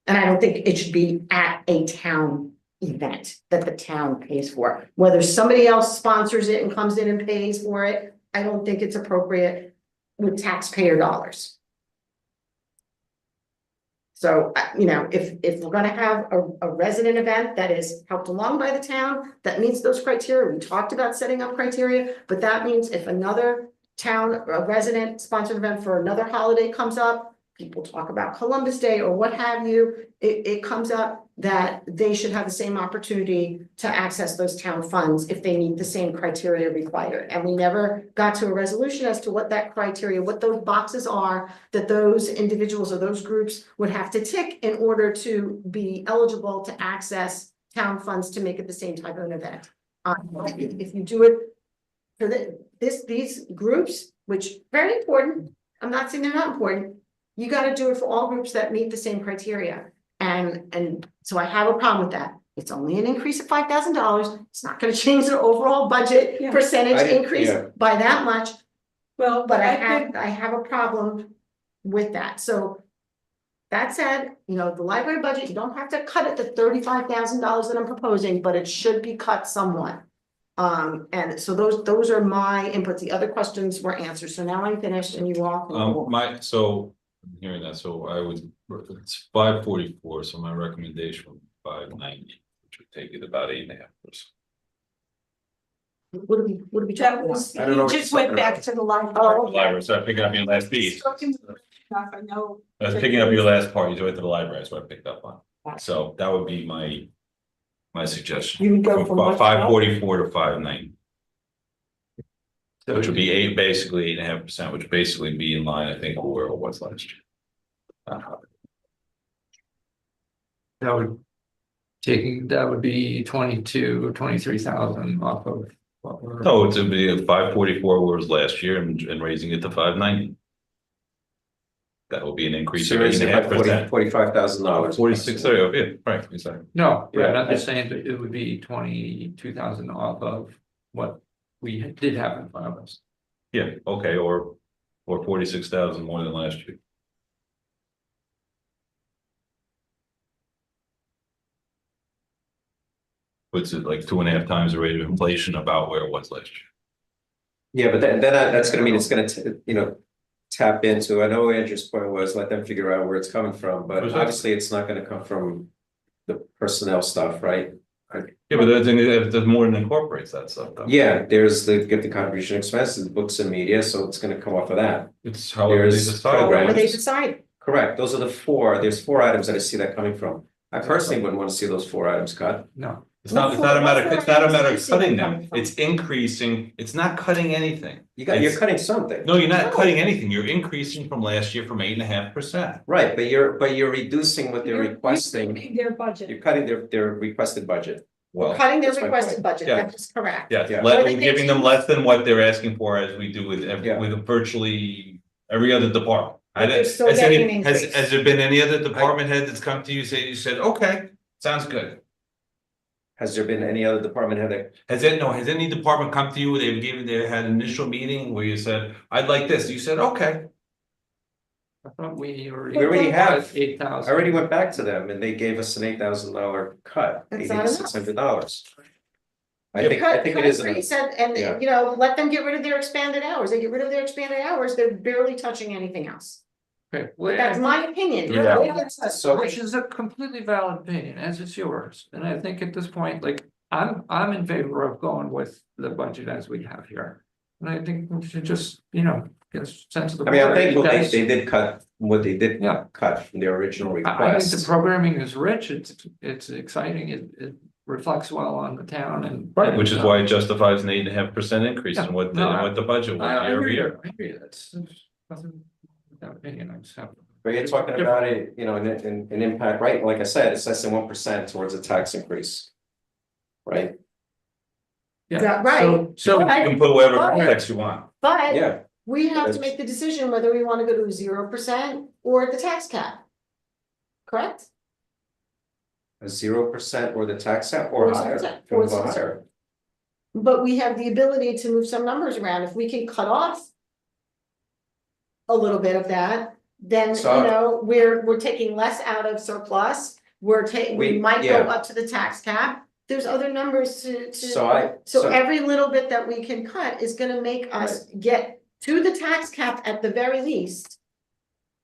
E: And I don't think it should be at a town event that the town pays for. Whether somebody else sponsors it and comes in and pays for it, I don't think it's appropriate with taxpayer dollars. So, you know, if we're gonna have a resident event that is helped along by the town, that meets those criteria, we talked about setting up criteria, but that means if another town, a resident sponsored event for another holiday comes up, people talk about Columbus Day or what have you, it comes up that they should have the same opportunity to access those town funds if they meet the same criteria required. And we never got to a resolution as to what that criteria, what those boxes are that those individuals or those groups would have to tick in order to be eligible to access town funds to make it the same type of an event. If you do it for these groups, which very important, I'm not saying they're not important, you gotta do it for all groups that meet the same criteria. And so I have a problem with that. It's only an increase of $5,000. It's not gonna change the overall budget
F: Yeah.
E: percentage increase
A: yeah.
E: by that much,
F: Well,
E: but I
F: think-
E: have a problem with that. So that said, you know, the library budget, you don't have to cut it to $35,000 that I'm proposing, but it should be cut somewhat. And so those are my inputs. The other questions were answered. So now I'm finished and you all.
D: So I'm hearing that, so I would, it's 544, so my recommendation would be 590, which would take it about 8.5%.
E: What are we
F: That
E: talking
F: was,
A: I don't know what
F: he
A: you're
F: just went
A: talking
F: back
A: about.
F: to the library.
E: Oh,
D: Library, so I picked up your last piece.
F: I know.
D: I was picking up your last part, you went to the library, that's what I picked up on. So that would be my suggestion.
E: You would go from what?
D: 544 to 590. Which would be basically 8.5%, which would basically be in line, I think, with where it was last year.
G: That would be 23,000 off of. what we're-
D: No, it would be a 544 where it was last year and raising it to 590. That will be an increase
A: So
D: of
A: raise it by
D: 8.5%.
A: $45,000.
D: 46, sorry, oh, yeah, right, exactly.
G: No,
A: Yeah.
G: right, I'm just saying that it would be 22,000 off of what we did have in front of us.
D: Yeah, okay, or 46,000 more than last year. Puts it like 2.5 times the rate of inflation about where it was last year.
A: Yeah, but then that's gonna mean it's gonna, tap into, I know Andrew's point was let them figure out where it's coming from, but
D: Was that-
A: obviously it's not gonna come from the personnel stuff, right?
D: Yeah, but there's more than incorporates that stuff though.
A: Yeah, there's the contribution expenses, books and media, so it's gonna come off of that.
D: It's however they
A: There's
D: decide.
E: Whatever they
A: programs.
E: decide.
A: Correct, those are there's 4 items that I see that coming from. I personally wouldn't want to see those 4 items cut.
G: No,
D: It's not a matter of cutting them, it's increasing, it's not cutting anything.
A: You're
D: It's-
A: cutting something.
D: No, you're not cutting anything, you're increasing from last year from 8.5%.
A: Right, but you're reducing what they're requesting,
F: Their budget.
A: you're cutting their requested budget.
D: Well,
E: Cutting their
A: that's my
E: requested
A: point.
E: budget,
D: Yeah.
E: that is correct.
D: yeah,
A: Yeah.
D: we're giving them less than what they're asking for as we do with
A: Yeah.
D: with virtually every other department.
E: But they're still
D: Has
E: getting an
D: has
E: increase.
D: there been any other department head that's come to you, you said, okay, sounds good?
A: Has there been any other department head that,
D: Has any department come to you, they had an initial meeting where you said, I'd like this, you said, okay.
G: I thought we
A: already have. I
G: 8,000.
A: already went back to them and they gave us an $8,000 cut,
E: That's not enough.
A: $8,600. I
D: Yeah,
A: think it is.
E: He
A: enough.
E: said, and
A: Yeah.
E: you know, let them get rid of their expanded hours. They get rid of their expanded hours, they're barely touching anything else.
G: Okay,
E: That's my opinion.
D: Yeah.
A: So-
G: which is a completely valid opinion, as it's yours, and I think at this point, like, I'm in favor of going with the budget as we have here. And I think we should just, get a sense of the.
A: I mean, I'm
G: board.
A: thankful
G: Guys,
A: they did cut what they did
G: Yeah.
A: cut from their original
G: I think the
A: request.
G: programming is rich, it's exciting, it reflects well on the town and.
D: Right, which is why it justifies an 8.5% increase in
G: Yeah,
D: what
G: no,
D: the budget was
G: I
D: year over
G: agree,
D: year.
G: I agree, that's nothing without opinion, I just have.
A: But you're talking about it, an impact, right? Like I said, it's less than 1% towards a tax increase. Right?
E: Yeah, right.
G: So
D: You can put whatever context you want.
E: But
A: Yeah,
E: we have to make the decision whether we wanna go to 0% or the tax cap. Correct?
A: A 0% or the tax cap or
E: Or
A: higher,
E: 0%,
A: Can we
E: or
A: go
E: 0%.
A: higher.
E: But we have the ability to move some numbers around, if we can cut off a little bit of that, then, you
A: So-
E: know, we're taking less out of surplus. We
A: We-
E: might go
A: yeah.
E: up to the tax cap, there's other numbers to.
A: So
E: Every little bit that we can cut is gonna make us get to the tax cap at the very least.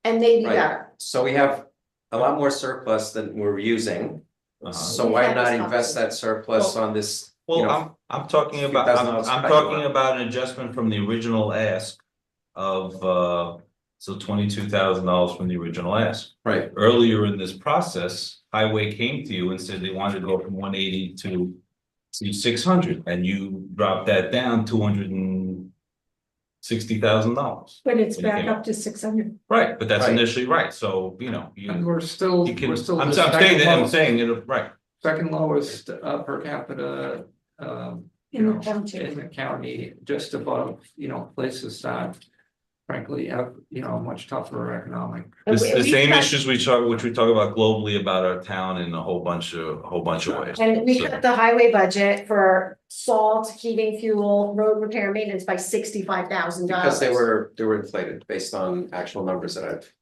E: And maybe
A: Right.
E: better.
A: So we have a lot more surplus than we're using.
D: Uh-huh.
A: So
E: We've
A: why
E: had this
A: not invest that surplus on this?
D: Well,
A: you know,
D: I'm talking about,
A: $2,000
D: I'm
A: cut
D: talking
A: you want.
D: about an adjustment from the original ask of, so $22,000 from the original ask.
A: Right,
D: Earlier in this process, Highway came to you and said they wanted to go from 180 to 600, and you dropped that down $260,000.
F: But it's
D: When you
F: back
D: came
F: up to 600.
D: Right, but that's
A: Right.
D: initially right, so,
G: And
D: you
G: we're still,
D: can,
G: we're still.
D: I'm
G: the
D: saying
G: second
D: that, I'm
G: lowest-
D: saying it, right.
G: Second lowest per capita, you
F: In the
G: know,
F: county.
G: in the county, just above, you know, places that frankly have, you know, much tougher economic.
E: And
D: The
E: we
D: same
E: cut-
D: issues which we talk about globally about our town in a whole bunch of ways.
E: And we
D: So-
E: cut the highway budget for salt, heating, fuel, road repair, maintenance by $65,000.
A: because they were inflated based on actual numbers that I've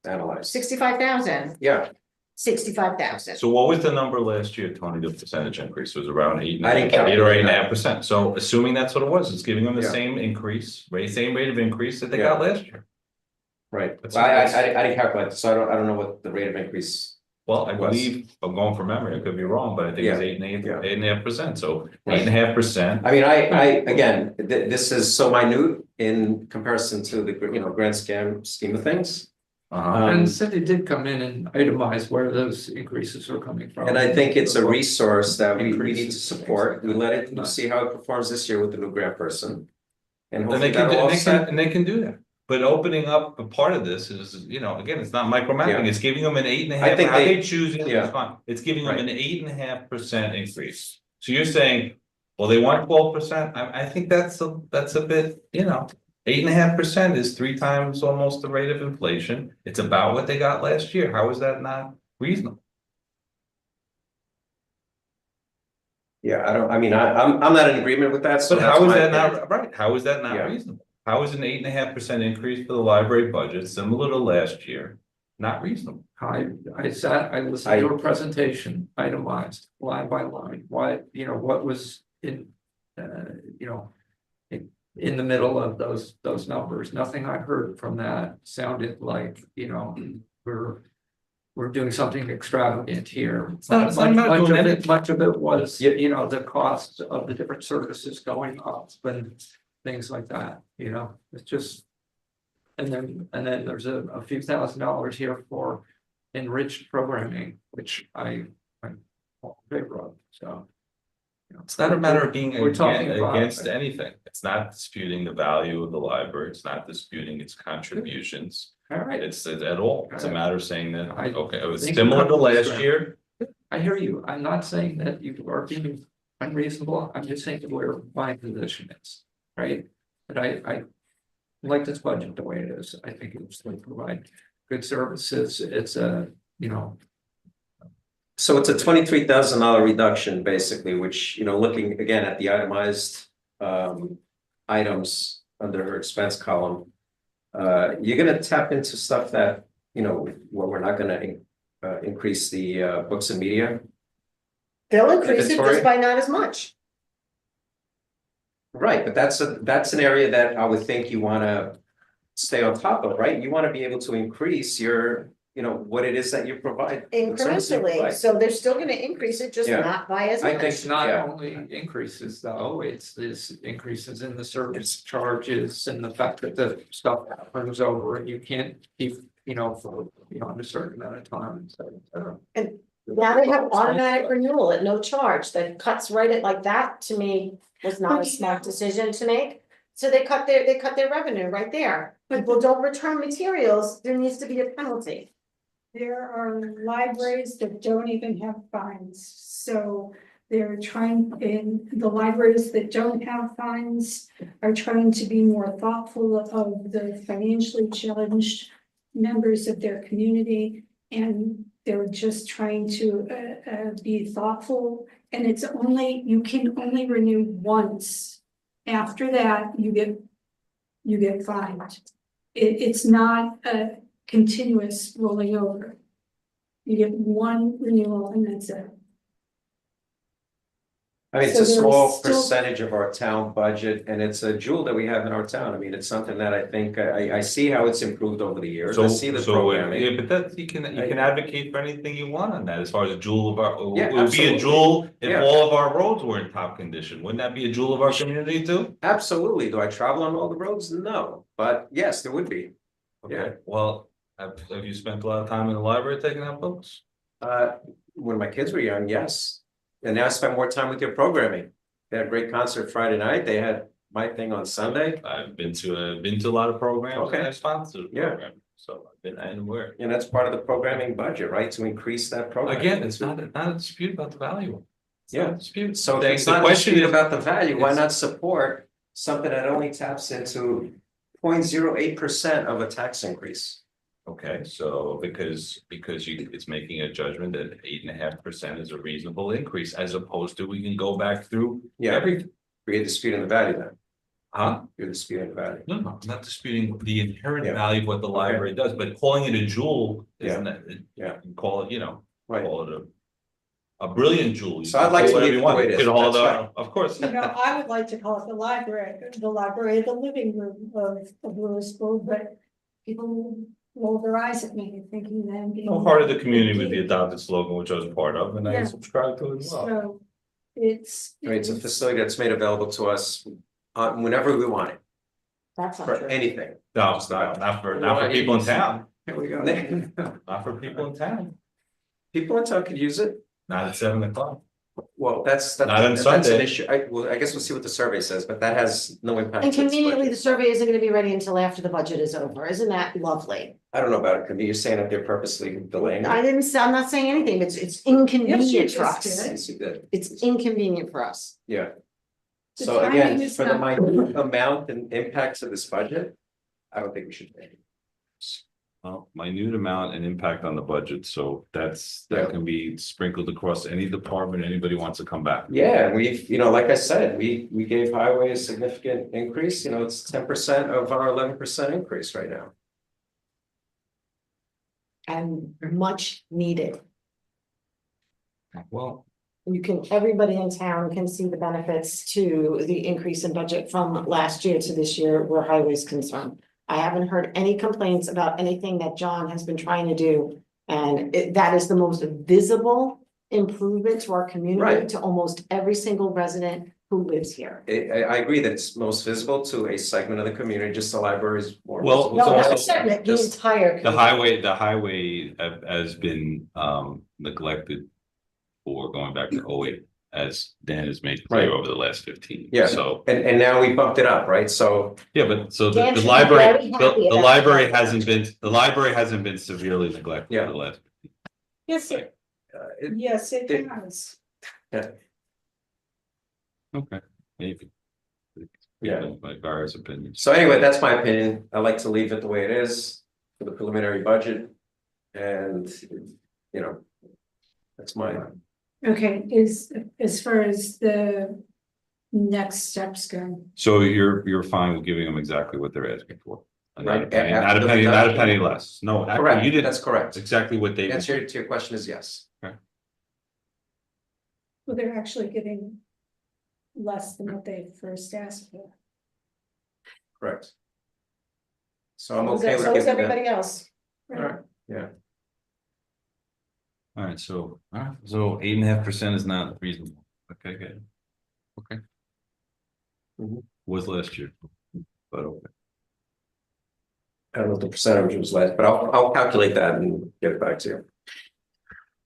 A: analyzed.
E: 65,000,
A: Yeah,
E: 65,000.
D: So what was the number last year, Tony? The percentage increase was around eight,
A: I didn't calculate
D: 8 or
A: that.
D: 8.5%. So assuming that's what it was, it's giving them the
A: Yeah.
D: same increase, same rate of increase that they
A: Yeah.
D: got last year.
A: right.
D: That's-
A: Well, I didn't calculate, so I don't know what the rate of increase.
D: Well, I
A: Was.
D: believe, I'm going from memory, I could be wrong, but I think it was
A: Yeah.
D: 8.5%. So
A: Right.
D: 8.5%.
A: I mean, again, this is so minute in comparison to the, grand scheme of things.
D: Uh-huh.
G: And Cindy did come in and itemize where those increases are coming from.
A: And I think it's a resource that we need to
G: Increases.
A: support. We let it, we'll see how it performs this year with the new grant person. And
D: And
A: hopefully
D: they can,
A: that'll
D: and
A: offset.
D: they can do that. But opening up a part of this is, again, it's not micromanaging,
A: Yeah.
D: it's giving them an 8.5,
A: I think
D: how
A: they-
D: they choose it,
A: yeah.
D: it's fine. It's giving them
A: Right.
D: an 8.5% increase. So you're saying, well, they want 12%, I think that's a bit, 8.5% is 3 times almost the rate of inflation. It's about what they got last year. How is that not reasonable?
A: Yeah, I'm not in agreement with that, so
D: But
A: that's
D: how is
A: my
D: that
A: opinion.
D: not, right, how is that not
A: Yeah.
D: reasonable? How is an 8.5% increase for the library budget, similar to last year, not reasonable?
G: I listened to your presentation, itemized, line by line, what was in, in the middle of those numbers, nothing I heard from that sounded like, we're doing something extravagant here.
D: not- it's not
G: Much
D: doing
G: of
D: anything.
G: it, much of it was,
A: Yeah.
G: the cost of the different services going up and things like that, it's just. And then there's a few $1,000s here for enriched programming, which I'm all in favor of, so.
D: It's not a matter of being
G: We're talking about-
D: against anything. It's not disputing the value of the library. It's not disputing its contributions.
G: All right,
D: It's at all. It's a matter of saying that,
G: I
D: okay, it was
G: think
D: similar to
G: the company's
D: last
G: right.
D: year.
G: I hear you. I'm not saying that you are being unreasonable. I'm just saying where my position is, right? But I like this budget the way it is. I think it's going to provide good services. It's
A: So it's a $23,000 reduction, basically, which, looking again at the itemized items under her expense column. You're gonna tap into stuff that, where we're not gonna increase the books and media.
E: They'll increase it
A: Inventory.
E: just by not as much.
A: Right, but that's an area that I would think you wanna stay on top of, right? You wanna be able to increase your, what it is that you provide. the service you
E: Incrementally,
A: provide.
E: so they're still gonna increase it, just
A: Yeah.
E: not by as
A: I
E: much.
A: think-
G: It's not
A: Yeah.
G: only increases though, it's this increases in the service charges and the fact that the stuff turns over and you can't keep, for beyond a certain amount of time, et cetera.
E: Now they have automatic renewal at no charge, that cuts right at like that, to me, was not a smart decision to make. So they cut their revenue right there. People don't return materials, there needs to be a penalty.
F: There are libraries that don't even have fines, so They're trying, in the libraries that don't have funds are trying to be more thoughtful of the financially challenged members of their community. And they're just trying to be thoughtful, and it's only, you can only renew once. After that, you get fined. It's not a continuous rolling over. You get one renewal and that's it.
A: I mean, it's a
F: So there
A: small
F: is still-
A: percentage of our town budget, and it's a jewel that we have in our town. I mean, it's something that I think, I see how it's improved over the years. I see the programming.
D: Yeah, but that, you can advocate for anything you want on that, as far as a jewel of our,
A: Yeah,
D: it would be a
A: absolutely.
D: jewel if
A: Yeah.
D: all of our roads were in top condition. Wouldn't that be a jewel of our community too?
A: Absolutely. Do I travel on all the roads? No, but yes, there would be. Yeah.
D: Okay, well, have you spent a lot of time in the library taking out books?
A: When my kids were young, yes. And now I spend more time with your programming. They had a great concert Friday night. They had my thing on Sunday.
D: I've been to a lot of programs
A: Okay.
D: and I sponsored a
A: Yeah.
D: program, so I've been anywhere.
A: And that's part of the programming budget, right? To increase that program.
D: Again, it's not a dispute about the value. It's not a
A: Yeah.
D: dispute.
A: So if
D: The-
A: it's
D: the
A: not a
D: question
A: dispute
D: is-
A: about the value, why
D: it's-
A: not support something that only taps into 0.08% of a tax increase?
D: Okay, so because it's making a judgment that 8.5% is a reasonable increase, as opposed to we can go back through
A: Yeah,
D: every,
A: you're disputing the value then.
D: huh?
A: You're disputing the value.
D: No, I'm not disputing the inherent
A: Yeah.
D: value of what the library does, but calling it a jewel
A: Yeah.
D: isn't that,
A: Yeah.
D: you call it,
A: Right.
D: call it a brilliant jewel. You
A: So
D: can
A: I'd like
D: call
A: to
D: whatever
A: leave
D: you
A: it
D: want.
A: the way it
D: You
A: is.
D: could hold
A: That's
D: on-
A: fine.
D: Of course.
F: I would like to call it the library, the living room of Lewisboro, but people roll their eyes at me thinking that I'm being.
D: I'm part of the community with the adopted slogan, which I was a part of, and I
F: Yeah.
D: subscribe to it as well.
F: So it's.
A: I mean, it's a facility that's made available to us whenever we want it,
E: That's not
A: for
E: true.
A: anything.
D: No, it's not for people in town,
A: Here we go.
D: not for people in town,
A: People in town could use it.
D: not at 7 o'clock.
A: Well, that's
D: Not on
A: an
D: Sunday.
A: issue. I guess we'll see what the survey says, but that has no impact.
E: And
A: to this
E: conveniently, the
A: budget.
E: survey isn't gonna be ready until after the budget is over. Isn't that lovely?
A: I don't know about it. Could be you're saying that they're purposely delaying
E: I
A: it.
E: didn't say, I'm not saying anything, it's
F: Yes, you
E: inconvenient for
F: just
E: us.
F: did.
A: Yes, you did.
E: It's inconvenient for us.
A: Yeah.
F: The
A: So
F: timing
A: again,
F: is
A: for the
F: not-
A: minute amount and impacts of this budget, I don't think we should pay it.
D: Well, minute amount and impact on the budget, so that
A: Yeah.
D: can be sprinkled across any department, anybody wants to come back.
A: Yeah, we've, like I said, we gave highway a significant increase, it's 10% of our 11% increase right now.
E: And much needed.
D: Well,
E: Everybody in town can see the benefits to the increase in budget from last year to this year where highways concerned. I haven't heard any complaints about anything that John has been trying to do. And that is the most visible improvement to our community,
A: Right.
E: to almost every single resident who lives here.
A: I agree that it's most visible to a segment of the community, just the library is more.
D: Well,
A: visible.
E: No,
D: So
E: not a
D: also
E: segment, the
A: just
E: entire.
D: the
E: community.
D: highway has been neglected for going back to 08, as Dan has made clear
A: Right.
D: over the last 15.
A: Yeah.
D: So,
A: And now we bumped it up, right? So,
D: yeah, but so
E: Dan
D: the
E: should be
D: library,
E: very happy
D: the
E: about
D: library
E: that.
D: hasn't been severely neglected
A: Yeah.
D: for the last.
F: Yes, yes, it
A: it-
F: has.
D: Okay. Maybe.
A: Yeah.
D: My Gar's opinion.
A: so anyway, that's my opinion. I like to leave it the way it is for the preliminary budget. And, that's mine.
F: Okay, as far as the next steps go.
D: So you're fine with giving them exactly what they're asking for? Not a
A: Right,
D: penny,
A: after
D: not a
A: the
D: penny, not a
A: reduction.
D: penny less. No, actually,
A: Correct,
D: you didn't.
A: that's correct.
D: That's exactly what
A: The
D: they.
A: answer to your question is yes.
F: Well, they're actually getting less than what they first asked for.
A: Correct. So I'm
E: So
A: okay with
E: is
A: giving that.
E: everybody else.
A: All right, yeah.
D: All right, so 8.5% is not reasonable. Okay, good. Okay.
A: Mhm.
D: Was last year, but okay.
A: I don't know what the percentage was last, but I'll calculate that and get it back to you.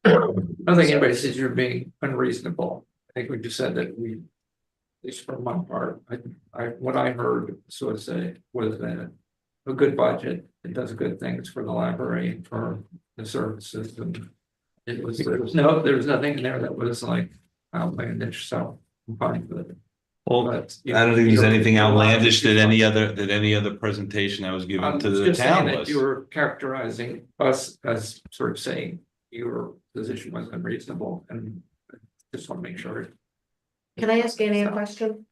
G: I don't think anybody says you're being unreasonable. I think we just said that we, at least for my part, what I heard sort of say was that a good budget, it does good things for the library and for the services, and there was nothing in there that was like outlandish, so I'm fine with it.
D: Well,
G: But, you
D: I don't
G: know,
D: think there's
G: you're-
D: anything
G: you're allowed
D: outlandish
G: to
D: that any
G: do
D: other, presentation that was
G: I'm
D: given to the
G: just saying
D: town
G: that
D: was.
G: you were characterizing us as sort of saying your position was unreasonable, and just want to make sure.
E: Can I ask Annie a question?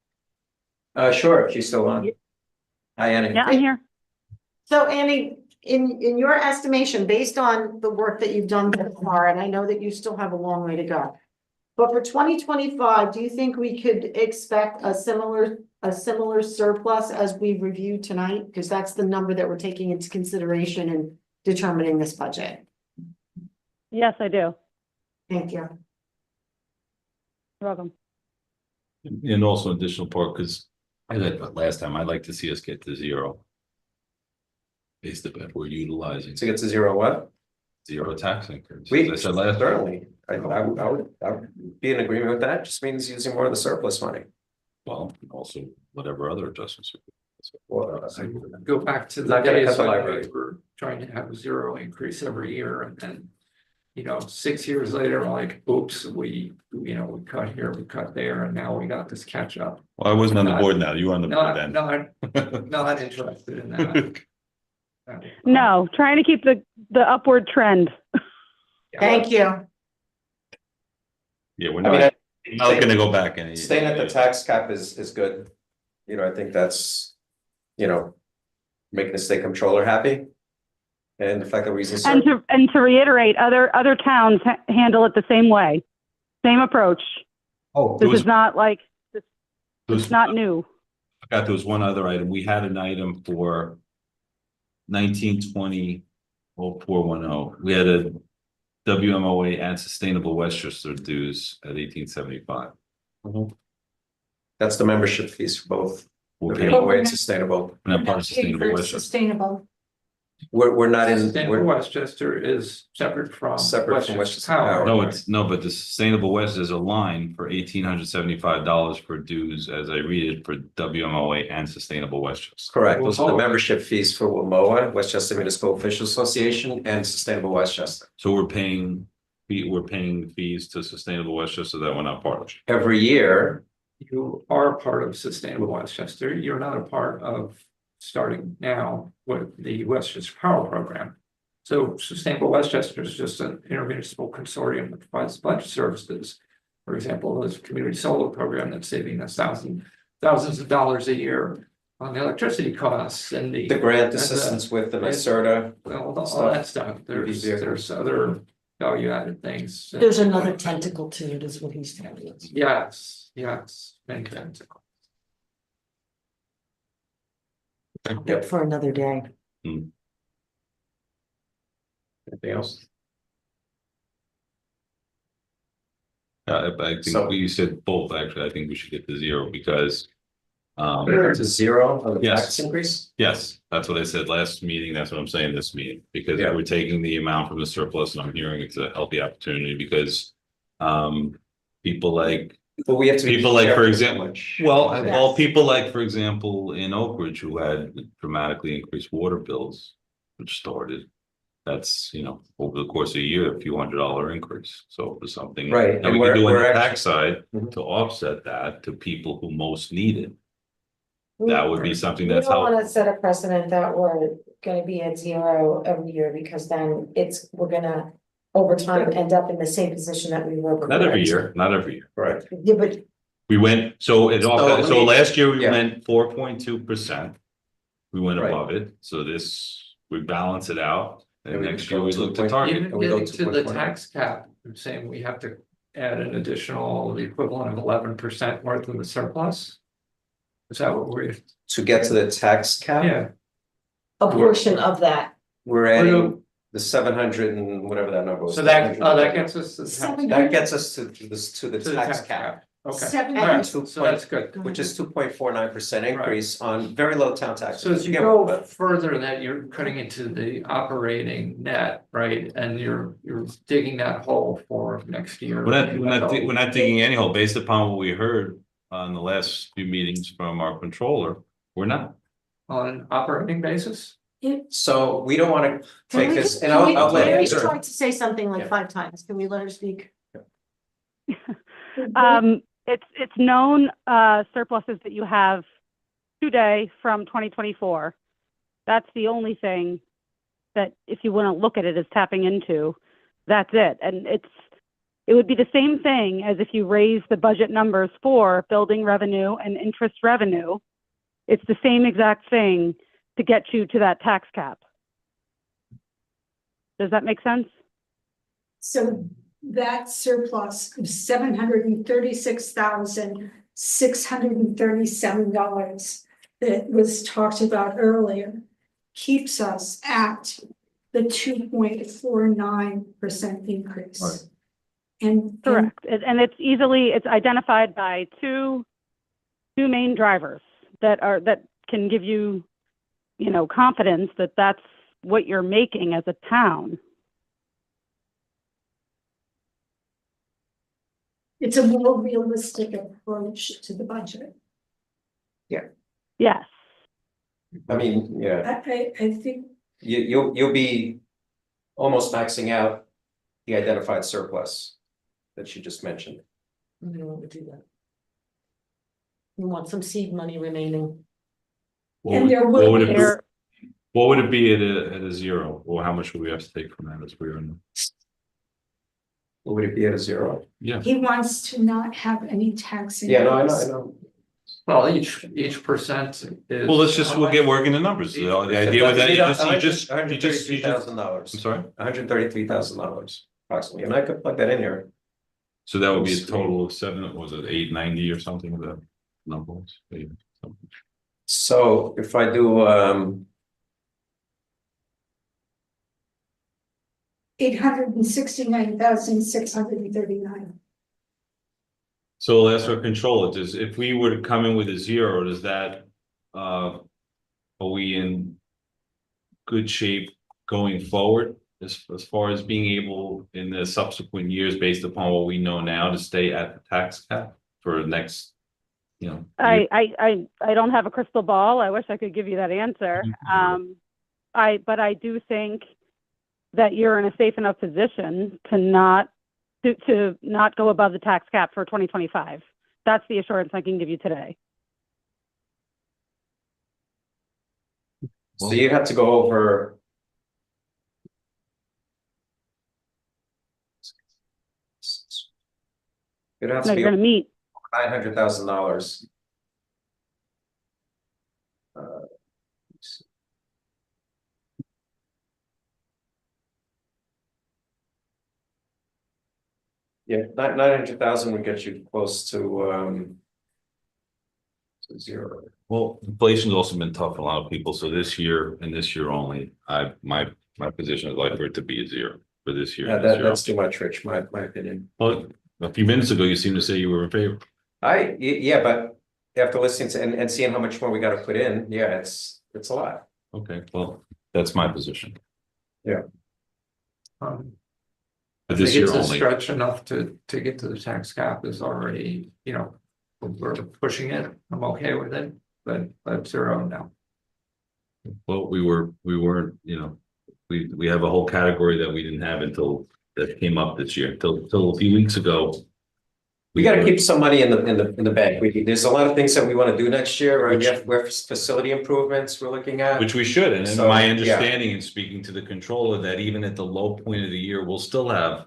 A: Sure, if she's still on. Hi, Annie.
I: Yeah, I'm here.
E: So Annie, in your estimation, based on the work that you've done so far, and I know that you still have a long way to go. But for 2025, do you think we could expect a similar surplus as we reviewed tonight? Because that's the number that we're taking into consideration in determining this budget.
I: Yes, I do.
E: Thank you.
I: You're welcome.
D: And also additional part, because I said that last time, I'd like to see us get to zero. Based on if we're utilizing
A: To get to zero what?
D: zero tax increase.
A: We,
D: As I said last.
A: certainly, I would be in agreement with that, just means using more of the surplus money.
D: Well, also whatever other adjustments.
A: Well,
G: Go back to the
A: Not gonna cut
G: days
A: the
G: when
A: library.
G: we were trying to have a zero increase every year, and then. 6 years later, like, oops, we cut here, we cut there, and now we got this catch up.
D: Well, I wasn't on the
G: Not-
D: board now, you were on the board then.
G: Not interested in that.
I: No, trying to keep the upward trend.
E: Thank you.
D: Yeah, we're
A: I mean,
D: not, not gonna go back any.
A: staying at the tax cap is good. I think that's, making the state controller happy. And the fact that we're using.
I: And to reiterate, other towns handle it the same way, same approach.
D: Oh,
I: This is not like, it's not new.
D: I forgot there was one other item. We had an item for 1920-0410. We had a WMOA and Sustainable Westchester dues at 1875.
A: That's the membership fees for both.
D: We're
A: The
D: paying,
A: POA and sustainable.
D: we're not part of Sustainable Westchester.
F: Sustainable.
A: We're not in,
G: Sustainable
A: we're
G: Westchester is separate from.
A: Separate from Westchester Power.
D: No, but the Sustainable West is a line for $1,875 for dues, as I read it, for WMOA and Sustainable Westchester.
A: correct. Those are the
G: WMOA.
A: membership fees for WMOA, Westchester Municipal Officials Association, and Sustainable Westchester.
D: So we're paying fees to Sustainable Westchester that we're not part of.
A: Every year,
G: You are part of Sustainable Westchester. You're not a part of, starting now, with the Westchester Power Program. So Sustainable Westchester is just an intermunicipal consortium that provides a bunch of services. For example, there's a community solar program that's saving us thousands of dollars a year on the electricity costs and
A: the grant assistance with the NYSERDA.
G: all that stuff. There's other value added things.
E: There's another tentacle to it, is what he's telling us.
G: Yes, many tentacles.
A: Yep.
E: For another day.
A: Anything else?
D: I think
A: So-
D: you said both, actually. I think we should get to zero because.
A: To zero on the
D: Yes.
A: tax increase?
D: Yes, that's what I said last meeting. That's what I'm saying this meeting, because
A: Yeah.
D: we're taking the amount from the surplus and I'm hearing it's a healthy opportunity because. People like,
A: But we have to. be
D: People like, for
A: careful
D: example-
A: how much-
D: well, people like, for example, in Oak Ridge who had dramatically increased water bills, which started. That's, over the course of a year, a few $100 increase. So for something.
A: Right,
D: And
A: and
D: we
A: we're-
D: can do on
A: we're
D: the
A: actually-
D: tax side
A: Mhm.
D: to offset that to people who most need it. That would be something
E: We
D: that's
E: don't wanna
D: helpful.
E: set a precedent that we're gonna be at zero every year, because then we're gonna, over time, end up in the same position that we were.
D: Not every
E: before.
D: year, not every year.
A: Right,
E: Yeah, but
D: We went, so
A: let me-
D: last year we
A: yeah.
D: went 4.2%. We went
A: Right.
D: above it, so we balance it out,
A: And
D: and
A: we
D: next
A: go
D: year we
A: to
D: look to
A: 2.8.
D: target.
G: Even
A: And we go
G: getting to the
A: 2.1.
G: tax cap, I'm saying we have to add an additional, the equivalent of 11% worth of the surplus. Is that what we're,
A: to get to the tax cap.
G: yeah,
E: a portion of that.
A: We're adding the 700 and whatever that number was.
G: so that gets us to the tax.
A: That gets us to the
G: To the
A: tax cap,
G: Okay,
E: Seven-
G: all right,
A: Two
G: so that's good.
A: which is 2.49% increase on very low town taxes.
G: So as you
A: Yeah,
G: go
A: but-
G: further, that you're cutting into the operating net, right, and you're digging that hole for next year.
D: We're not digging any hole, based upon what we heard on the last few meetings from our controller, we're not.
G: On an operating basis?
A: So we don't wanna
E: Can
A: take
E: we
A: this,
E: just-
A: and
E: can we-
A: I'll let
E: Mary's
A: Heather.
E: tried to say something like
A: Yeah.
E: 5 times. Can we let her speak?
I: It's known, surpluses that you have today from 2024. That's the only thing that, if you want to look at it as tapping into, that's it. And it would be the same thing as if you raise the budget numbers for building revenue and interest revenue. It's the same exact thing to get you to that tax cap. Does that make sense?
F: So that surplus of $736,637 that was talked about earlier keeps us at the 2.49% increase.
C: Right.
F: And
I: Correct. And it's identified by two main drivers that can give you, confidence that that's what you're making as a town.
F: it's a more realistic approach to the budget.
I: Yes.
A: I mean, yeah,
F: I think
A: you'll be almost maxing out the identified surplus that you just mentioned.
E: We don't want to do that. We want some seed money remaining.
F: And there
D: What
F: will
D: would
F: be-
D: it be? What would it be at a zero? Or how much would we have to take from that as we're in?
A: What would it be at a zero?
D: Yeah,
F: he wants to not have any tax.
A: Yeah, no, I
F: increase.
A: know.
G: Well, each percent is.
D: well, we'll get working the numbers. The idea was that you just.
A: $133,000.
D: I'm sorry?
A: $133,000 approximately, and I could plug that in here.
D: So that would be a total of was it 890 or something of the numbers? Something.
A: So if I do,
F: 869,639.
D: So that's what control it is. If we were to come in with a zero, does that, are we in good shape going forward? As far as being able in the subsequent years, based upon what we know now, to stay at the tax cap for the next, year?
I: I don't have a crystal ball. I wish I could give you that answer. But I do think that you're in a safe enough position to not go above the tax cap for 2025. That's the assurance I can give you today.
A: so you have to go over. It'd have
I: No,
A: to be
I: you're going to meet.
A: $900,000. Yeah, 900,000 would get you close to zero.
D: Well, inflation's also been tough for a lot of people, so this year and this year only, my position is like for it to be a zero for this year.
A: Yeah,
D: and this year.
A: that's too much, Rich, my opinion.
D: Well, a few minutes ago, you seemed to say you were in favor.
A: Yeah, but after listening to and seeing how much more we gotta put in, yeah, it's a lot.
D: Okay, well, that's my position.
G: Um,
D: But
G: I
D: this
G: think
D: year
G: it's a
D: only.
G: stretch enough to get to the tax cap is already, we're pushing it. I'm okay with it, but zero now.
D: Well, we weren't, we have a whole category that we didn't have until that came up this year, till a few weeks ago.
A: We gotta keep some money in the bank. There's a lot of things that we wanna do next year, right? We have facility improvements we're looking at.
D: Which we should, and in
A: So,
D: my
A: yeah.
D: understanding and speaking to the controller, that even at the low point of the year, we'll still have.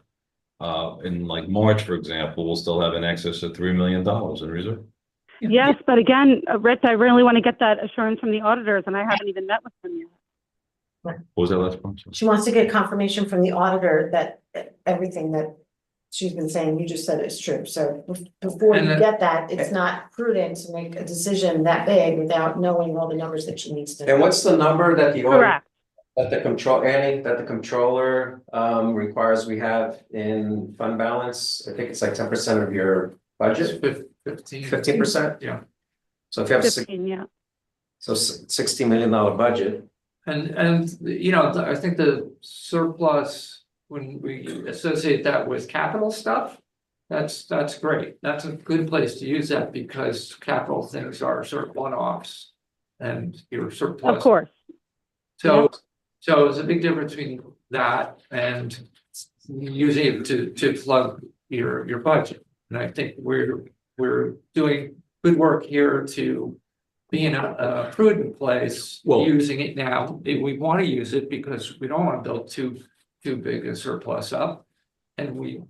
D: In like March, for example, we'll still have an excess of $3 million in reserve.
I: Yes, but again, Rich, I really want to get that assurance from the auditors, and I haven't even met with them yet.
D: What was that last one?
E: She wants to get confirmation from the auditor that everything that she's been saying, you just said is true. So before you
G: And
E: get that, it's not prudent to make a decision that big without knowing all the numbers that she needs to.
A: And what's the number that the
I: Correct.
A: that the controller requires we have in fund balance? I think it's like 10% of your budget,
G: 15.
A: 15%?
G: Yeah.
A: So if you have
I: 15, yeah.
A: $60 million budget,
G: And I think the surplus, when we associate that with capital stuff, that's great. That's a good place to use that because capital things are sort of one-offs. And your surplus.
I: Of course.
G: So there's a big difference between that and using it to plug your budget. And I think we're doing good work here to be in a prudent place,
D: Well-
G: using it now. We want to use it because we don't want to build too big a surplus up. And we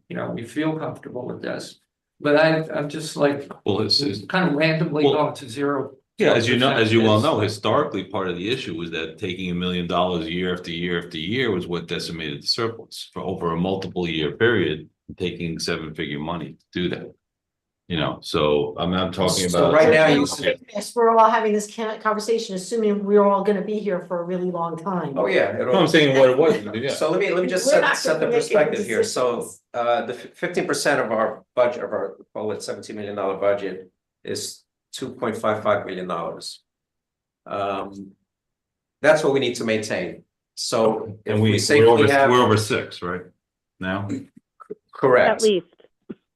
G: feel comfortable with this. But I'm just like,
D: Well, it's
G: kind of randomly
D: Well,
G: going to zero.
D: yeah, as you know, as you well
G: is-
D: know, historically, part of the issue was that taking $1 million year after year after year was what decimated the surplus for over a multiple year period, taking 7-figure money to do that. You know, so I'm not talking
A: So
D: about.
A: right now you
E: Yes, we're all having this conversation, assuming we're all gonna be here for a really long time.
A: Oh, yeah.
D: No, I'm saying what it was, yeah.
A: So let me just
E: We're not
A: set the
E: gonna make any
A: perspective here. So,
E: decisions.
A: the 15% of our budget, of our, call it $17 million budget is $2.55 million. That's what we need to maintain. So if
D: And
A: we
D: we're
A: say
D: over,
A: we have,
D: we're over 6, right? Now,
A: correct,
I: At least.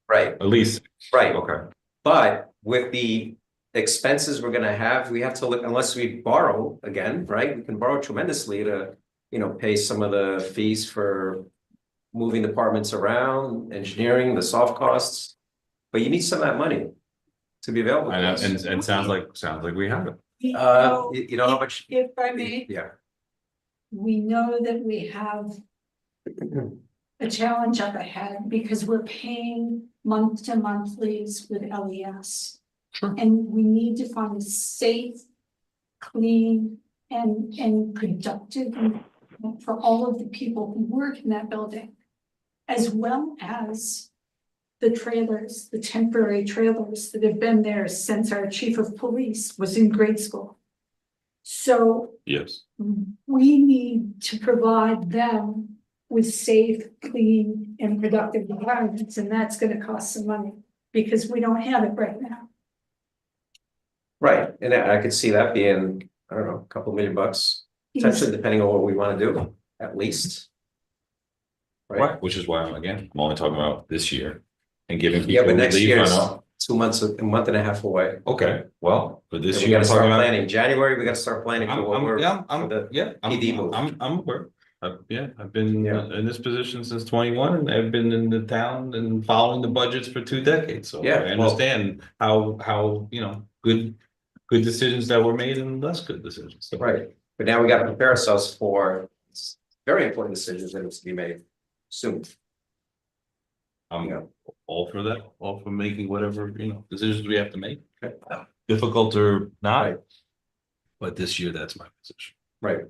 A: right,
D: at least,
A: right.
D: okay.
A: But with the expenses we're gonna have, we have to look, unless we borrow again, right? We can borrow tremendously to, pay some of the fees for moving departments around, engineering, the soft costs. But you need some of that money to be available.
D: I
A: to
D: know,
A: us.
D: and sounds like we have it.
F: You know,
A: You know how much?
F: if I may,
A: Yeah.
F: we know that we have a challenge up ahead because we're paying month-to-month leads with LES.
D: Sure.
F: And we need to find a safe, clean, and productive for all of the people who work in that building, as well as the trailers, the temporary trailers that have been there since our chief of police was in grade school. So
D: Yes.
F: we need to provide them with safe, clean, and productive environments, and that's gonna cost some money, because we don't have it right now.
A: Right, and I could see that being, I don't know, a couple $1 million, potentially, depending on what we want to do, at least.
D: Right, which is why I'm only talking about this year and giving
A: Yeah,
D: people
A: but next
D: relief.
A: year
D: I
A: is
D: know.
A: 2 months, a month and a half away.
D: Okay, well, for this
A: And we
D: year,
A: gotta
D: I'm talking
A: start
D: about.
A: planning, January, we gotta start planning for what we're, for the PD move.
D: I'm aware. I've been
A: Yeah.
D: in this position since 21 and I've been in the town and following the budgets for 2 decades. So
A: Yeah,
D: I understand how, good decisions that were made and less good decisions. So-
A: Right, but now we gotta prepare ourselves for very important decisions that needs to be made soon.
D: I'm all for that, all for making whatever, decisions we have to make,
A: Okay.
D: difficult or not.
A: Right.
D: But this year, that's my position.
A: Right,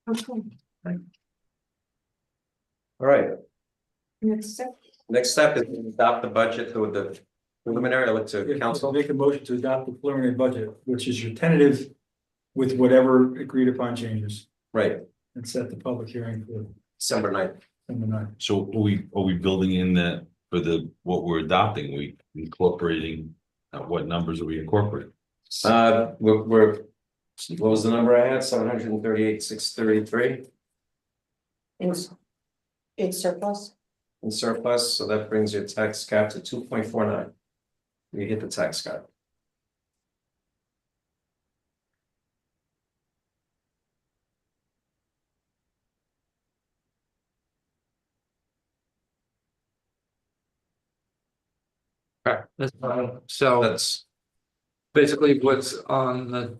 F: Okay,
A: all right,
F: next step.
A: next step is to adopt the budget with the preliminary, I look to council.
H: Make a motion to adopt the preliminary budget, which is your tentative with whatever agreed upon changes,
A: Right,
H: and set the public hearing for
A: December 9th.
H: December 9th.
D: So are we building in that for what we're adopting, we incorporating, what numbers are we incorporating?
A: We're, what was the number I had? 738,633
E: It's surplus.
A: in surplus, so that brings your tax cap to 2.49. You hit the tax cap.
G: Okay, so
A: That's,
G: basically what's on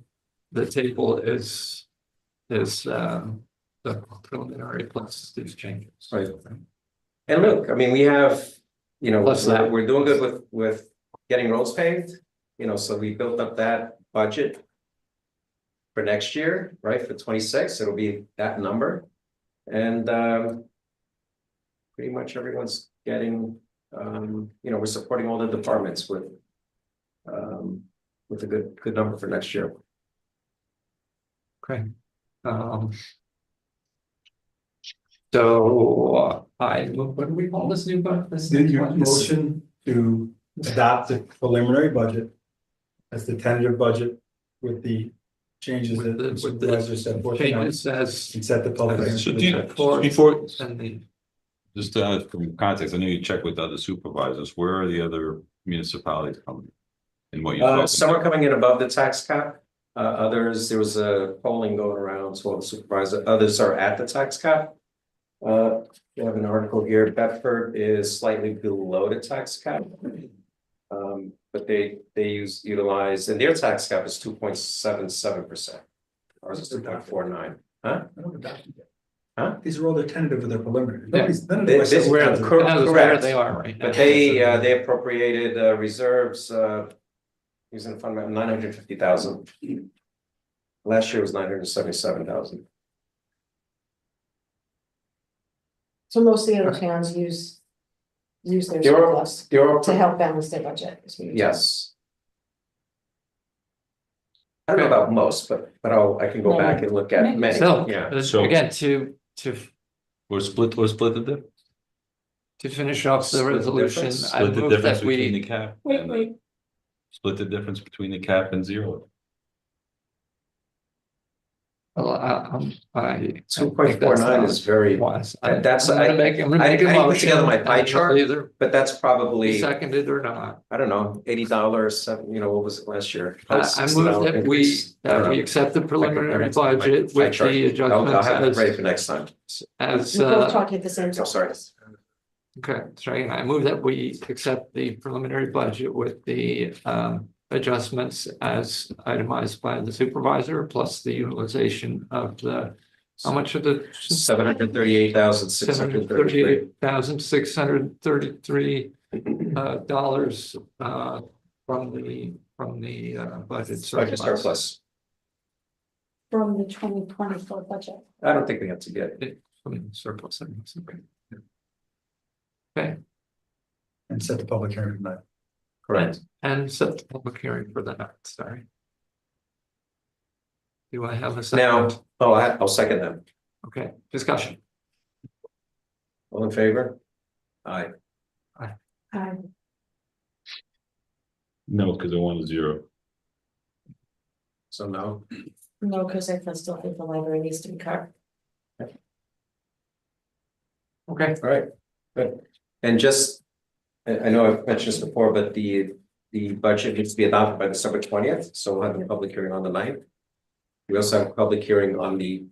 G: the table is the preliminary plus these changes.
A: Right. and look, I mean, we have,
G: Plus that.
A: we're doing good with getting roads paved, so we built up that budget for next year, right, for 26, it'll be that number. And pretty much everyone's getting, we're supporting all the departments with a good number for next year.
G: Okay. So what do we call this new budget?
H: Did your motion to adopt the preliminary budget as the tentative budget with the changes that the
G: With the
H: supervisor said forth tonight,
G: changes as.
H: and set the public hearing.
D: So
H: for
D: do you-
H: the-
D: before-
G: And the,
D: Just from context, I know you check with other supervisors, where are the other municipalities coming? And what you're
A: Some
D: talking
A: are coming in above the tax cap, others, there was a polling going around, so the supervisor, others are at the tax cap. We have an article here, Bedford is slightly below the tax cap. But they utilize, and their tax cap is 2.77%. Ours is 2.49. Huh? Huh?
H: These are all the tentative of their preliminary.
G: Yeah.
H: Nobody's- none of
A: They-
H: the
A: this-
H: West Coast
A: cor-
H: towns are-
G: That is where
A: correct.
G: they are right now.
A: But they appropriated reserves using fund balance 950,000. Last year was 977,000.
E: So most of the other towns use their
A: There are-
E: surplus
A: There are,
E: to help balance their budget. is what you're
A: yes. I don't know about most, but I can go back and look at many,
G: So,
A: yeah.
D: So-
G: again, to
D: Or split the difference.
G: to finish off the
A: Split the
G: resolution,
A: difference?
G: I
D: Split the
G: move
D: difference
G: that
D: between the
G: we,
D: cap.
F: Wait,
D: and-
F: wait,
D: Split the difference between the cap and zero.
G: I.
A: 2.49 is very,
G: Wise.
A: that's-
G: I'm gonna make a
A: I didn't put
G: motion.
A: together my pie
G: and
A: chart.
G: Either
A: but that's
G: be
A: probably,
G: seconded or not.
A: I don't know, $80, what was it last year?
G: I move
A: $60
G: that we,
A: increase. I don't know.
G: accept the preliminary
A: I can-
G: budget
A: my
G: with
A: chart.
G: the
A: I'll have it ready
G: adjustments
A: for next time.
G: as,
E: We're both talking at the same
A: I'm
E: time.
A: sorry.
G: okay, sorry, I move that we accept the preliminary budget with the adjustments as itemized by the supervisor, plus the utilization of the, how much of the
A: 738,633.
G: $738,633 dollars from the budget
A: Budget
G: surplus.
A: surplus.
F: from the 2024 budget.
A: I don't think we have to get it.
G: From the surplus, I guess, okay. Okay,
H: And set the public hearing tonight.
A: Correct.
G: and set the public hearing for the next, sorry. Do I have a second?
A: Now, I'll second them.
G: Okay, discussion.
A: All in favor? Aye.
D: No, because I want a zero.
A: So no.
E: No, because I still think the library needs to be cut.
G: Okay,
A: All right, good. And just, I know I've mentioned this before, but the budget needs to be adopted by December 20th, so we'll have a public hearing on the 9th. We also have a public hearing on the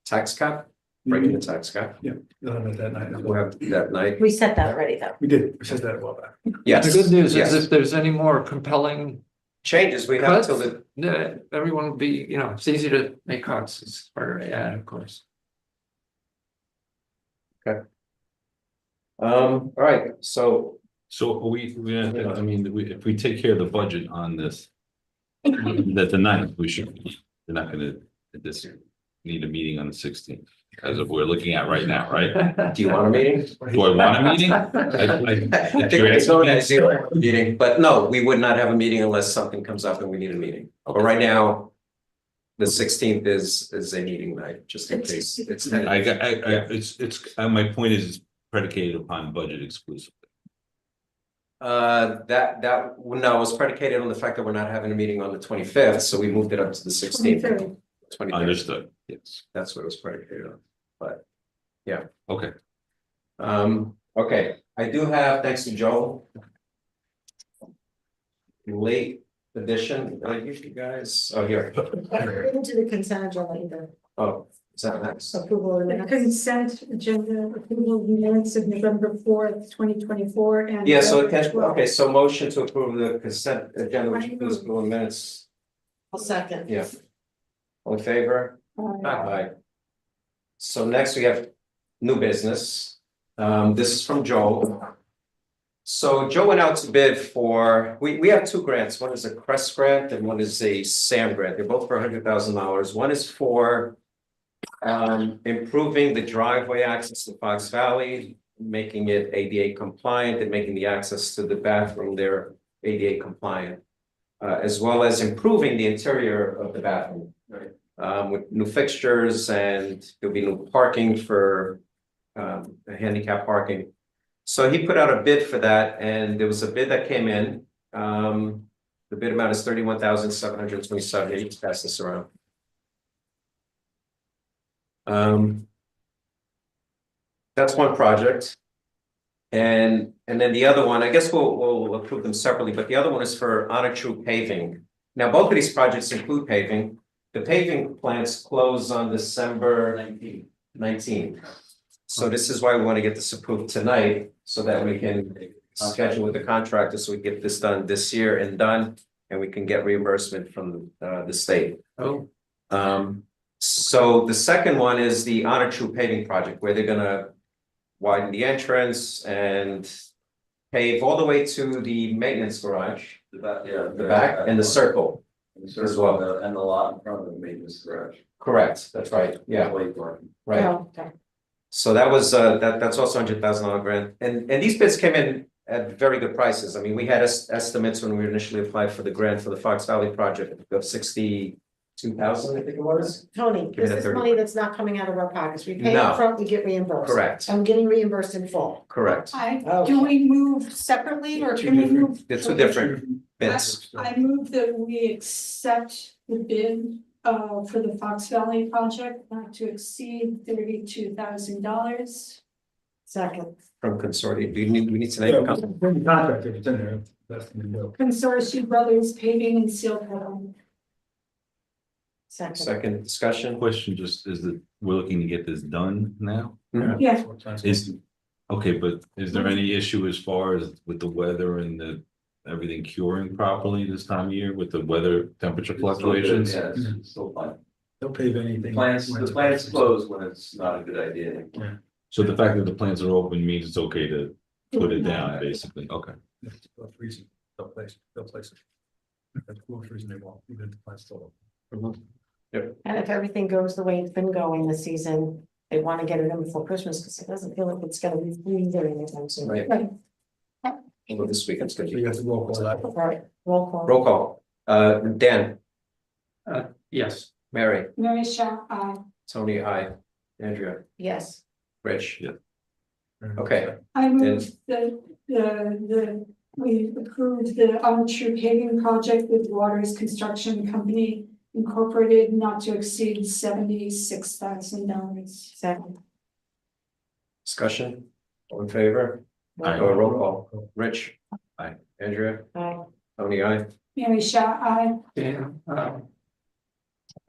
A: tax cap, breaking the tax cap.
H: You'll have it that night. as
A: We'll
H: well.
A: have that night.
E: We said that already, though.
H: We did, we said that a while back.
A: Yes.
G: the good news is
A: yes.
G: if there's any more compelling
A: Changes, we have
G: cuts,
A: till the,
G: everyone will be, it's easy to make cuts, it's harder to add, of course.
A: all right, so
D: So I mean, if we take care of the budget on this. That the 9th, we're not gonna, this need a meeting on the 16th, as if we're looking at right now, right?
A: do you want a meeting?
D: Do I want a meeting?
A: I think it's known as zero meeting, but no, we would not have a meeting unless something comes up and we need a meeting. But right now, the 16th is a meeting night, just in case it's.
D: My point is it's predicated upon budget exclusively.
A: That was predicated on the fact that we're not having a meeting on the 25th, so we moved it up to the 16th.
F: 23rd.
A: 23rd.
D: Understood, yes,
A: That's what it was predicated on, but
D: okay.
A: okay, I do have, thanks to Joel. Late edition, you guys, oh, here,
E: Into the consent agenda either.
A: oh, is that next?
E: Approval of the minutes.
F: Consent agenda approval of minutes of November 4th, 2024 and.
A: Yeah, so
F: November 12th.
A: okay, so motion to approve the consent agenda, which includes approval of minutes,
E: I'll second.
A: yeah. All in favor? Aye. So next we have new business. This is from Joe. So Joe went out to bid for, we have two grants. One is a CREST grant and one is a SAM grant. They're both for $100,000. One is for improving the driveway access to Fox Valley, making it ADA compliant and making the access to the bathroom there ADA compliant. As well as improving the interior of the bathroom. With new fixtures and there'll be new parking for handicap parking. So he put out a bid for that and there was a bid that came in. The bid amount is $31,727. I need to pass this around. That's one project. And then the other one, I guess we'll approve them separately, but the other one is for Honor True Paving. Now, both of these projects include paving. The paving plants close on December 19. So this is why we want to get this approved tonight, so that we can schedule with the contractor, so we get this done this year and done, and we can get reimbursement from the state.
G: Oh,
A: So the second one is the Honor True paving project, where they're gonna widen the entrance and pave all the way to the maintenance garage,
C: The back, yeah.
A: the back and the circle.
C: As well, and the lot in front of the maintenance garage.
A: Correct, that's right, yeah,
C: Lake parking.
A: right.
E: Oh, okay.
A: So that was, that's also $100,000 grant, and these bids came in at very good prices. I mean, we had estimates when we initially applied for the grant for the Fox Valley project of 62,000, I think it was.
E: Tony,
A: Give it
E: this
A: a
E: is
A: 30.
E: money that's not coming out of our pockets. We pay
A: No.
E: upfront, we get reimbursed.
A: Correct,
E: I'm getting reimbursed in full.
A: correct.
F: Do we move separately or can we move?
A: They're two different bids.
F: I move that we accept the bid for the Fox Valley project not to exceed $32,000.
E: Second.
A: From consortium, we need to name a company.
H: Bring the contract if it's in there, that's the deal.
F: Consortium Brothers Paving and Seal Coating.
E: Second.
A: Second discussion.
D: Question just is that we're looking to get this done now?
F: Yeah.
D: Is, okay, but is there any issue as far as with the weather and everything curing properly this time of year with the weather temperature fluctuations?
C: Yeah, it's still fine.
H: They'll pave anything.
C: The plants close when it's not a good idea.
D: So the fact that the plants are open means it's okay to put it down, basically, okay.
H: They'll freeze it, they'll place it. If it's cool freezing, they won't, even if the plant's still open.
E: And if everything goes the way it's been going this season, they want to get it in before Christmas because it doesn't feel like it's gonna be freezing anytime soon.
A: Right.
F: Right.
A: Well, this weekend's
H: So
A: good.
H: you have to roll call that.
E: All right, roll call.
A: Roll call. Dan,
G: yes.
A: Mary,
F: Mary Shaw, aye.
A: Tony, I, Andrea,
E: Yes.
A: Rich.
D: Yeah.
A: Okay,
F: I move that we approve the True paving project with Waters Construction Company Incorporated not to exceed $76,000.
E: Second.
A: discussion, all in favor?
D: Aye.
A: Roll call. Rich.
D: Aye.
A: Andrea,
E: Aye.
A: Tony, I.
F: Mary Shaw, aye.
G: Dan,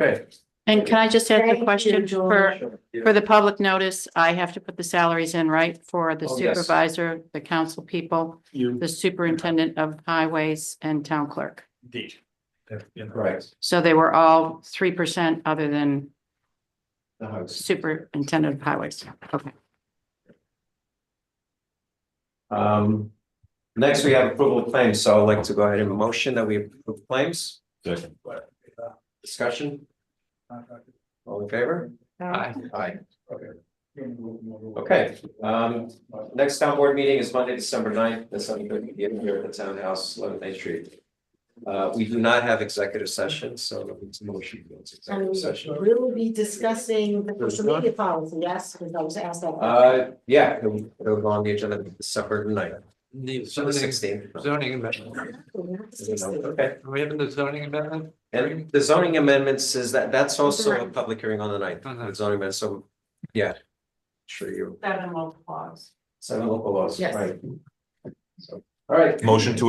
A: Okay.
B: And can I just ask
E: Thank
B: a
E: you,
B: question
E: George.
B: for the public notice? I have to put the salaries in, right? For the
A: Oh, yes.
B: supervisor, the council people,
H: You.
B: the superintendent of highways and town clerk.
H: Indeed.
A: Right.
B: So they were all 3% other than
A: The house.
B: superintendent of highways. Okay.
A: Next we have approval of claims, so I'd like to go ahead and motion that we approve claims.
D: Second.
A: Discussion, all in favor?
G: aye.
A: Aye. Okay, next town board meeting is Monday, December 9th, at 7:30 p.m. here at the Townhouse, 11 Main Street. We do not have executive session, so it's a motion to go into executive session.
E: We'll be discussing the social media policy, yes, because I was asked that.
A: Yeah, it'll go on the agenda December 9th,
G: The
A: so the 16th.
G: zoning amendment.
A: Okay,
G: Are we having the zoning amendment?
A: and the zoning amendments is that's also a public hearing on the 9th, the zoning amendment, so, yeah. Sure you,
B: 7 local laws.
A: 7 local laws,
E: Yes.
A: right. So, all right.
D: Motion to